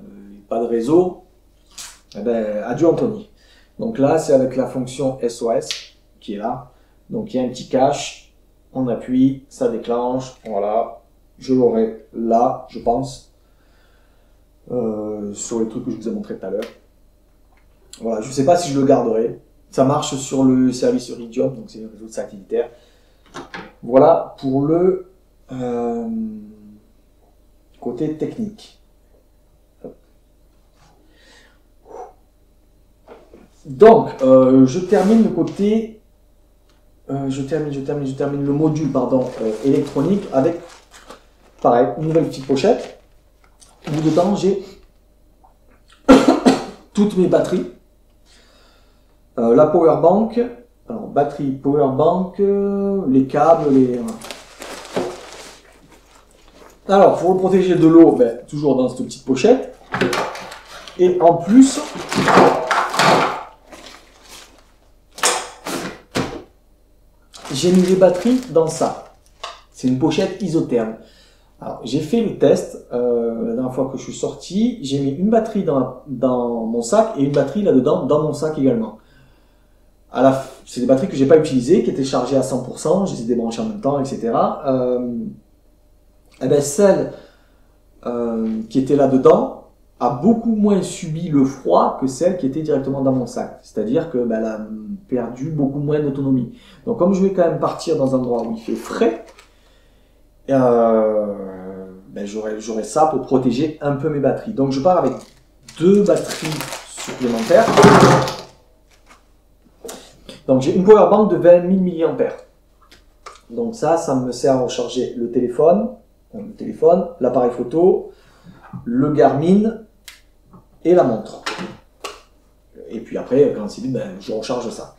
pas de réseau, eh ben, adieu Anthony. Donc là, c'est avec la fonction SOS qui est là, donc il y a un petit cache, on appuie, ça déclenche, voilà, je l'aurai là, je pense. Sur les trucs que je vous ai montré tout à l'heure. Voilà, je ne sais pas si je le garderai. Ça marche sur le service Iridium, donc c'est le réseau satellitaire. Voilà pour le côté technique. Donc, je termine le côté, je termine le module, pardon, électronique avec, pareil, une nouvelle petite pochette. Où dedans j'ai toutes mes batteries, la power bank, alors batterie, power bank, les câbles, Alors pour le protéger de l'eau, ben, toujours dans cette petite pochette. Et en plus, j'ai mis les batteries dans ça. C'est une pochette isotherme. Alors, j'ai fait le test la dernière fois que je suis sorti. J'ai mis une batterie dans mon sac et une batterie là-dedans dans mon sac également. C'est des batteries que j'ai pas utilisées, qui étaient chargées à 100%. Je les ai débranchées en même temps, etc. Et ben celle qui était là-dedans a beaucoup moins subi le froid que celle qui était directement dans mon sac. C'est-à-dire que ben, elle a perdu beaucoup moins d'autonomie. Donc, comme je vais quand même partir dans un endroit où il fait frais, ben j'aurai ça pour protéger un peu mes batteries. Donc je pars avec 2 batteries supplémentaires. Donc j'ai une power bank de 20 000 mAh. Donc ça me sert à recharger le téléphone, l'appareil photo, le Garmin et la montre. Et puis après, quand c'est vide, ben, je recharge ça.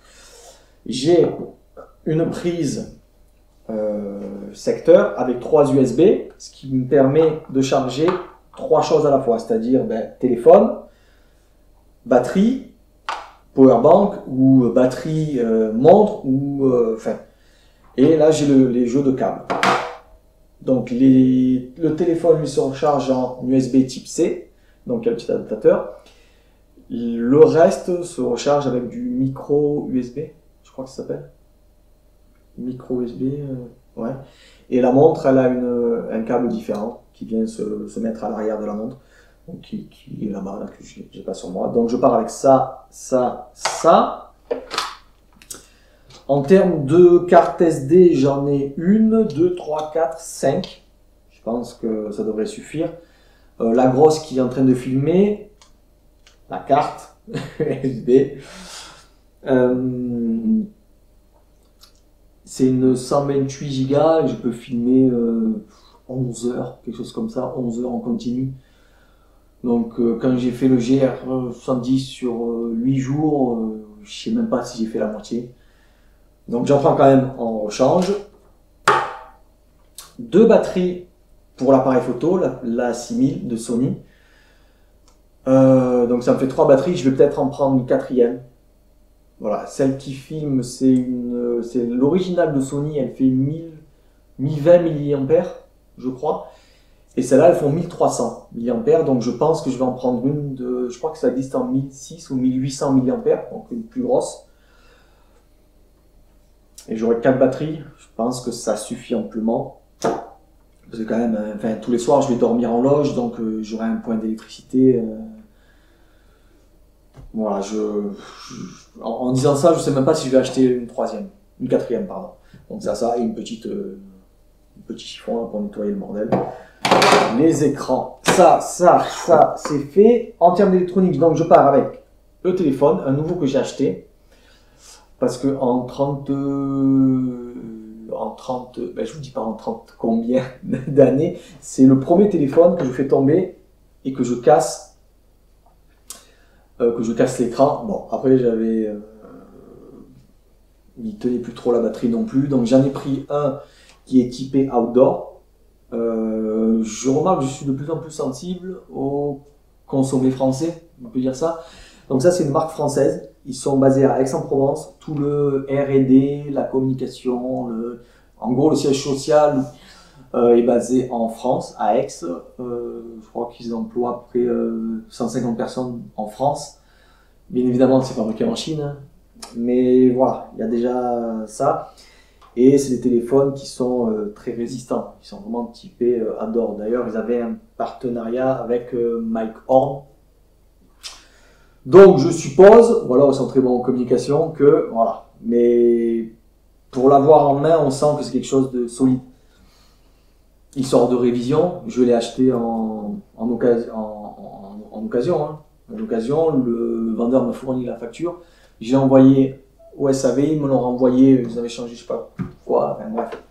J'ai une prise secteur avec 3 USB, ce qui me permet de charger 3 choses à la fois, c'est-à-dire ben, téléphone, batterie, powerbank ou batterie montre ou enfin. Et là j'ai les jeux de câbles. Donc le téléphone lui se recharge en USB type C, donc il y a le petit adaptateur. Le reste se recharge avec du micro USB, je crois que ça s'appelle. Micro USB, ouais. Et la montre, elle a un câble différent qui vient se mettre à l'arrière de la montre, donc qui est là-bas, là, que j'ai pas sur moi. Donc je pars avec ça, ça, ça. En termes de carte SD, j'en ai une, deux, trois, quatre, cinq. Je pense que ça devrait suffire. La grosse qui est en train de filmer, la carte SD. C'est une 128 Go et je peux filmer 11 heures, quelque chose comme ça, 11 heures en continu. Donc quand j'ai fait le GR70 sur 8 jours, je sais même pas si j'ai fait la moitié. Donc j'en prends quand même en rechange. 2 batteries pour l'appareil photo, la 6000 de Sony. Donc ça me fait 3 batteries, je vais peut-être en prendre une quatrième. Voilà, celle qui filme, c'est l'original de Sony, elle fait 1020 mAh, je crois. Et celle-là, elles font 1300 mAh, donc je pense que je vais en prendre une de, je crois que ça existe en 1600 ou 1800 mAh, donc une plus grosse. Et j'aurai 4 batteries, je pense que ça suffit amplement. Parce que quand même, enfin, tous les soirs, je vais dormir en loge, donc j'aurai un point d'électricité. Voilà, en disant ça, je sais même pas si je vais acheter une quatrième, pardon. Donc ça et un petit chiffon là, pour nettoyer le bordel. Les écrans, ça, c'est fait. En termes d'électronique, donc je pars avec le téléphone, un nouveau que j'ai acheté. Parce que en 30, ben je vous dis pas en 30 combien d'années, c'est le premier téléphone que je fais tomber et que je casse l'écran. Bon, après j'avais, il tenait plus trop la batterie non plus, donc j'en ai pris un qui est typé outdoor. Je remarque que je suis de plus en plus sensible au consommé français, on peut dire ça. Donc ça c'est une marque française, ils sont basés à Aix-en-Provence, tout le R&D, la communication, en gros le siège social est basé en France, à Aix. Je crois qu'ils emploient à peu près 150 personnes en France. Bien évidemment, c'est fabriqué en Chine, hein. Mais voilà, il y a déjà ça. Et c'est des téléphones qui sont très résistants. Ils sont vraiment typés outdoor. D'ailleurs, ils avaient un partenariat avec Mike Horn. Donc, je suppose, voilà, ils sont très bons en communication, que voilà. Mais pour l'avoir en main, on sent que c'est quelque chose de solide. Il sort de révision, je l'ai acheté en occasion, en occasion, le vendeur m'a fourni la facture, j'ai envoyé au SAV, ils me l'ont renvoyé, ils avaient changé je sais pas quoi, enfin bref.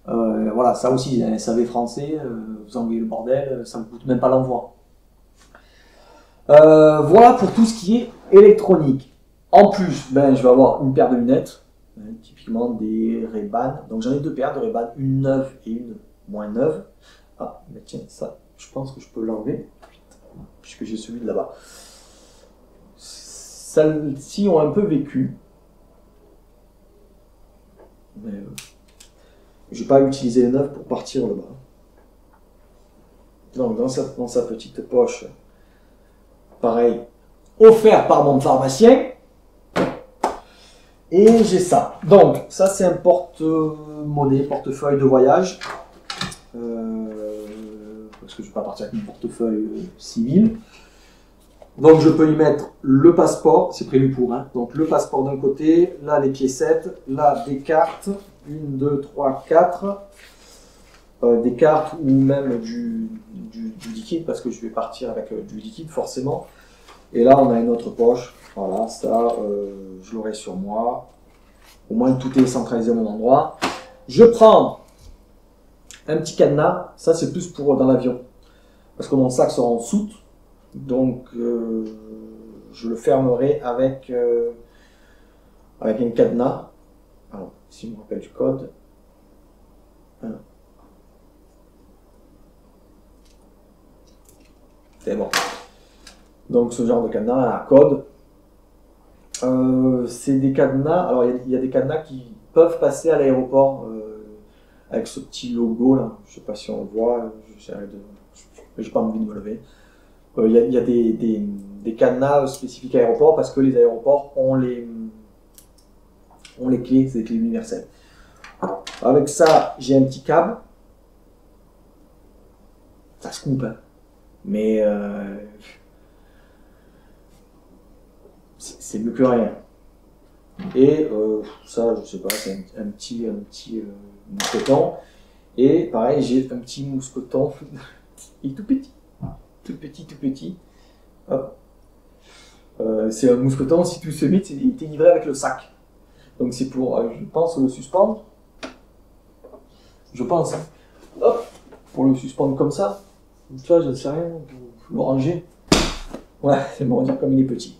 Voilà, ça aussi, un SAV français, vous envoyez le bordel, ça ne coûte même pas l'envoi. Voilà pour tout ce qui est électronique. En plus, ben, je vais avoir une paire de lunettes, hein, typiquement des Ray-Ban, donc j'en ai 2 paires de Ray-Ban, une neuve et une moins neuve. Ah, mais tiens, ça, je pense que je peux l'enlever, puisque j'ai celui de là-bas. Celles-ci ont un peu vécu. Mais je n'ai pas utilisé les neuves pour partir là-bas. Donc, dans sa petite poche, pareil, offert par mon pharmacien. Et j'ai ça. Donc, ça, c'est un porte-monnaie, portefeuille de voyage. Parce que je ne vais pas partir avec mon portefeuille civil. Donc je peux y mettre le passeport, c'est prévu pour, hein. Donc le passeport d'un côté, là les piécettes, là des cartes, 1, 2, 3, 4, des cartes ou même du liquide, parce que je vais partir avec du liquide forcément. Et là on a une autre poche, voilà, ça je l'aurai sur moi, au moins tout est centralisé au même endroit. Je prends un petit cadenas, ça c'est plus pour dans l'avion, parce que mon sac sera en soute. Donc, je le fermerai avec un cadenas. Alors, si je me rappelle du code. C'est bon. Donc, ce genre de cadenas a un code. C'est des cadenas. Alors, il y a des cadenas qui peuvent passer à l'aéroport avec ce petit logo là. Je ne sais pas si on le voit. J'ai pas envie de me lever. Il y a des des cadenas spécifiques aéroports parce que les aéroports ont les clés, c'est des clés universelles. Avec ça, j'ai un petit câble. Ça se coupe, hein. Mais c'est mieux que rien. Et ça, je sais pas, c'est un petit mousqueton. Et pareil, j'ai un petit mousqueton. Il est tout petit. Tout petit, tout petit. Hop. C'est un mousqueton, si tout se met, il était livré avec le sac. Donc c'est pour, je pense, le suspendre. Je pense. Hein. Hop. Pour le suspendre comme ça. Tu vois, je ne sais rien. Pour le ranger. Ouais, c'est bon, dire comme il est petit.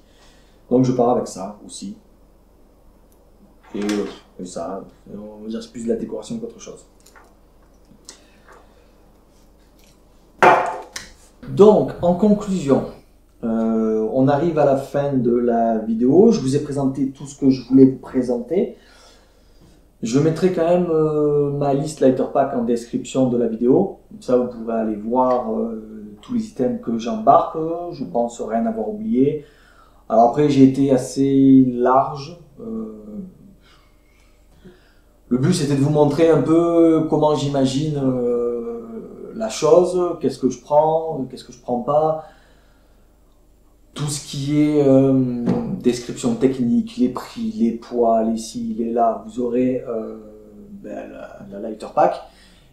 Donc je pars avec ça aussi. Et ça, on va dire c'est plus de la décoration qu'autre chose. Donc, en conclusion, on arrive à la fin de la vidéo. Je vous ai présenté tout ce que je voulais vous présenter. Je mettrai quand même ma liste Lighter Pack en description de la vidéo. Comme ça, vous pourrez aller voir tous les items que j'embarque. Je pense rien avoir oublié. Alors après, j'ai été assez large. Le but, c'était de vous montrer un peu comment j'imagine la chose, qu'est-ce que je prends pas. Tout ce qui est description technique, les prix, les poids, les ci, les là, vous aurez la Lighter Pack.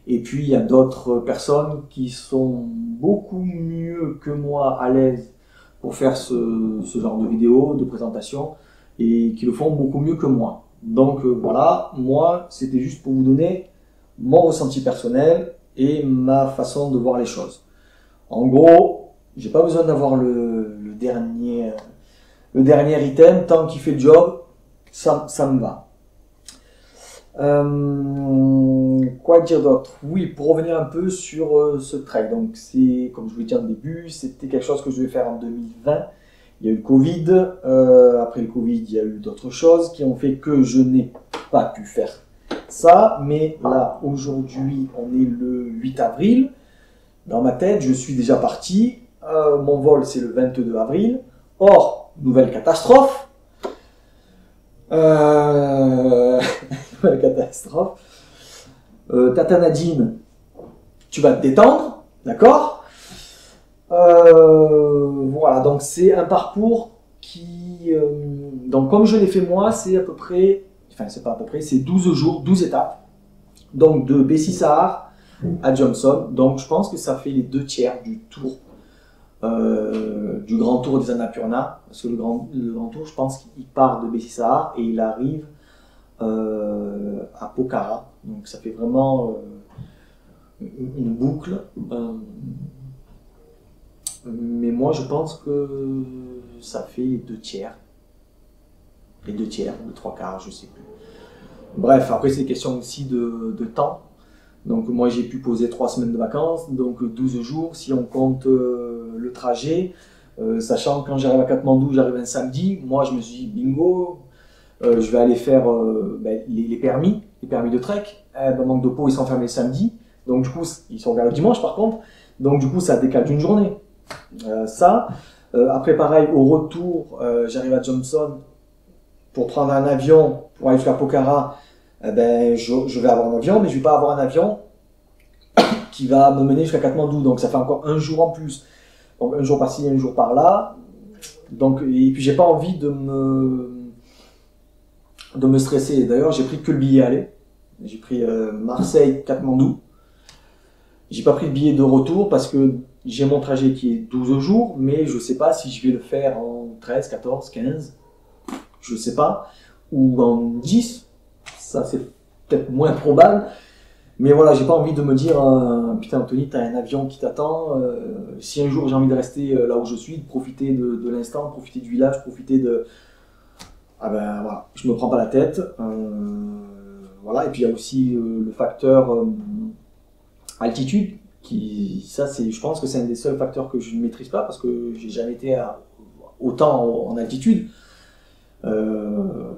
Et puis, il y a d'autres personnes qui sont beaucoup mieux que moi à l'aise pour faire ce genre de vidéo, de présentation, et qui le font beaucoup mieux que moi. Donc voilà, moi, c'était juste pour vous donner mon ressenti personnel et ma façon de voir les choses. En gros, j'ai pas besoin d'avoir le dernier item, tant qu'il fait le job, ça me va. Quoi dire d'autre? Oui, pour revenir un peu sur ce trek, donc c'est, comme je vous l'ai dit au début, c'était quelque chose que je devais faire en 2020. Il y a eu le Covid, après le Covid, il y a eu d'autres choses qui ont fait que je n'ai pas pu faire ça. Mais là, aujourd'hui, on est le 8 avril. Dans ma tête, je suis déjà parti. Mon vol, c'est le 22 avril. Or, nouvelle catastrophe. Nouvelle catastrophe. Tata Nadine, tu vas te détendre, d'accord? Voilà, donc c'est un parcours qui... donc comme je l'ai fait moi, c'est à peu près... Enfin, c'est pas à peu près, c'est 12 jours, 12 étapes. Donc de Bessie-Sahar à Johnson. Donc je pense que ça fait les 2/3 du tour, du grand tour des Annapurna. Parce que le grand tour, je pense qu'il part de Bessie-Sahar et il arrive à Pokhara. Donc ça fait vraiment une boucle. Mais moi, je pense que ça fait les 2/3. Les 2/3, les 3/4, je sais plus. Bref, après, c'est question aussi de temps. Donc, moi, j'ai pu poser 3 semaines de vacances, donc 12 jours, si on compte le trajet. Sachant que quand j'arrive à Katmandou, j'arrive un samedi. Moi, je me suis dit, bingo, je vais aller faire les permis de trek. Manque de peau, ils sont fermés le samedi. Donc, du coup, ils sont ouverts le dimanche, par contre. Donc, du coup, ça décale d'une journée. Après pareil, au retour, j'arrive à Johnson pour prendre un avion pour aller jusqu'à Pokhara. Je vais avoir un avion, mais je vais pas avoir un avion qui va me mener jusqu'à Katmandou, donc ça fait encore un jour en plus. Donc un jour par-ci, un jour par-là. Donc, et puis j'ai pas envie de me stresser. D'ailleurs, j'ai pris que le billet aller. J'ai pris Marseille-Katmandou. J'ai pas pris le billet de retour parce que j'ai mon trajet qui est 12 jours, mais je sais pas si je vais le faire en 13, 14, 15, je sais pas, ou en 10, ça c'est peut-être moins probable, mais voilà, j'ai pas envie de me dire, putain Anthony, t'as un avion qui t'attend, si un jour j'ai envie de rester là où je suis, de profiter de l'instant, profiter du village, profiter de... Ah ben voilà, je me prends pas la tête, voilà, et puis il y a aussi le facteur altitude, ça c'est, je pense que c'est un des seuls facteurs que je ne maîtrise pas parce que j'ai jamais été autant en altitude. Je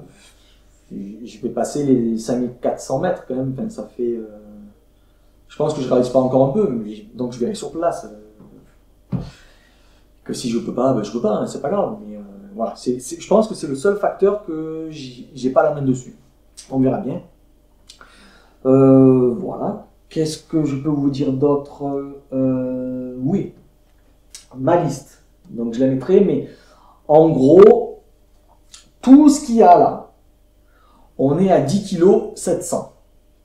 vais passer les 5400 mètres quand même, enfin, ça fait... je pense que je ne réalise pas encore un peu, donc je verrai sur place. Que si je peux pas, ben je peux pas, hein, c'est pas grave. Mais voilà, je pense que c'est le seul facteur que j'ai pas la main dessus. On verra bien. Voilà. Qu'est-ce que je peux vous dire d'autre? Oui, ma liste. Donc je la mettrai, mais en gros, tout ce qu'il y a là, on est à 10 kg 700.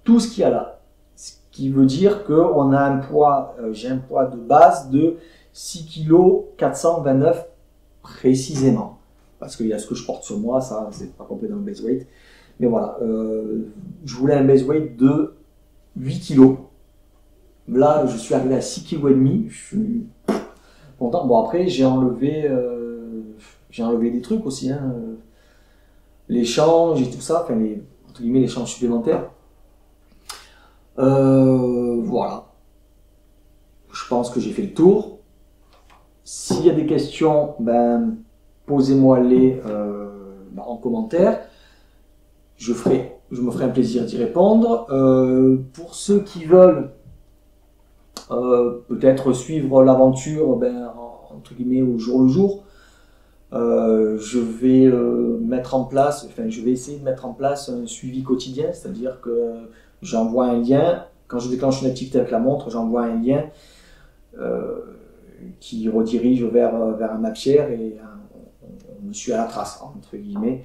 Tout ce qu'il y a là. Ce qui veut dire qu'on a un poids, j'ai un poids de base de 6 kg 429 précisément. Parce qu'il y a ce que je porte sur moi, ça c'est pas complet dans le base weight. Mais voilà, je voulais un base weight de 8 kg. Là, je suis arrivé à 6 kg et demi. Je suis content. Bon, après, j'ai enlevé des trucs aussi. Hein. Les changes et tout ça. Enfin, entre guillemets, les changes supplémentaires. Voilà. Je pense que j'ai fait le tour. S'il y a des questions, ben, posez-moi-les en commentaire. Je me ferai un plaisir d'y répondre. Pour ceux qui veulent peut-être suivre l'aventure entre guillemets au jour le jour, je vais je vais essayer de mettre en place un suivi quotidien, c'est-à-dire que j'envoie un lien, quand je déclenche une activité avec la montre, j'envoie un lien qui redirige vers un mapshare et on me suit à la trace, entre guillemets.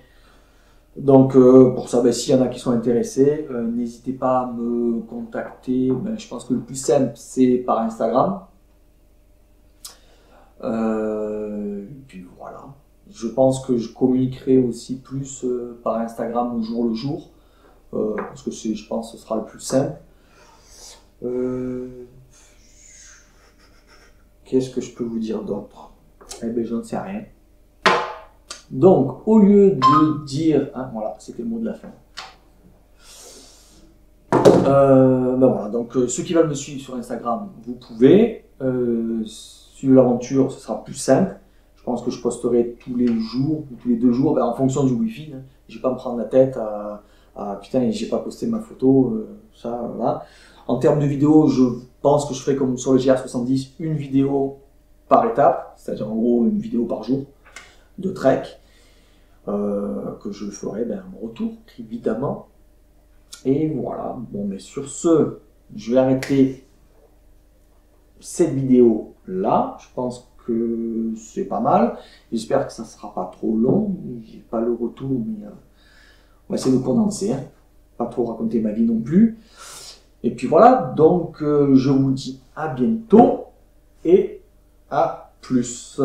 Donc pour ça, s'il y en a qui sont intéressés, n'hésitez pas à me contacter. Je pense que le plus simple, c'est par Instagram. Puis voilà. Je pense que je communiquerai aussi plus par Instagram au jour le jour. Parce que je pense que ce sera le plus simple. Qu'est-ce que je peux vous dire d'autre? Eh bien, je ne sais rien. Donc, au lieu de dire... voilà, c'était le mot de la fin. Voilà, donc ceux qui veulent me suivre sur Instagram, vous pouvez. Suivre l'aventure, ce sera plus simple. Je pense que je posterai tous les jours, ou tous les 2 jours, en fonction du Wi-Fi. Hein. Je ne vais pas me prendre la tête à putain, j'ai pas posté ma photo, ça, voilà. En termes de vidéos, je pense que je ferai comme sur le GR70, une vidéo par étape, c'est-à-dire en gros une vidéo par jour de trek. Que je ferai en retour, évidemment. Et voilà. Bon, mais sur ce, je vais arrêter cette vidéo là. Je pense que c'est pas mal. J'espère que ça sera pas trop long. J'ai pas le retour, mais on va essayer de condenser. Hein. Pas trop raconter ma vie non plus. Et puis voilà. Donc, je vous dis à bientôt et à plus.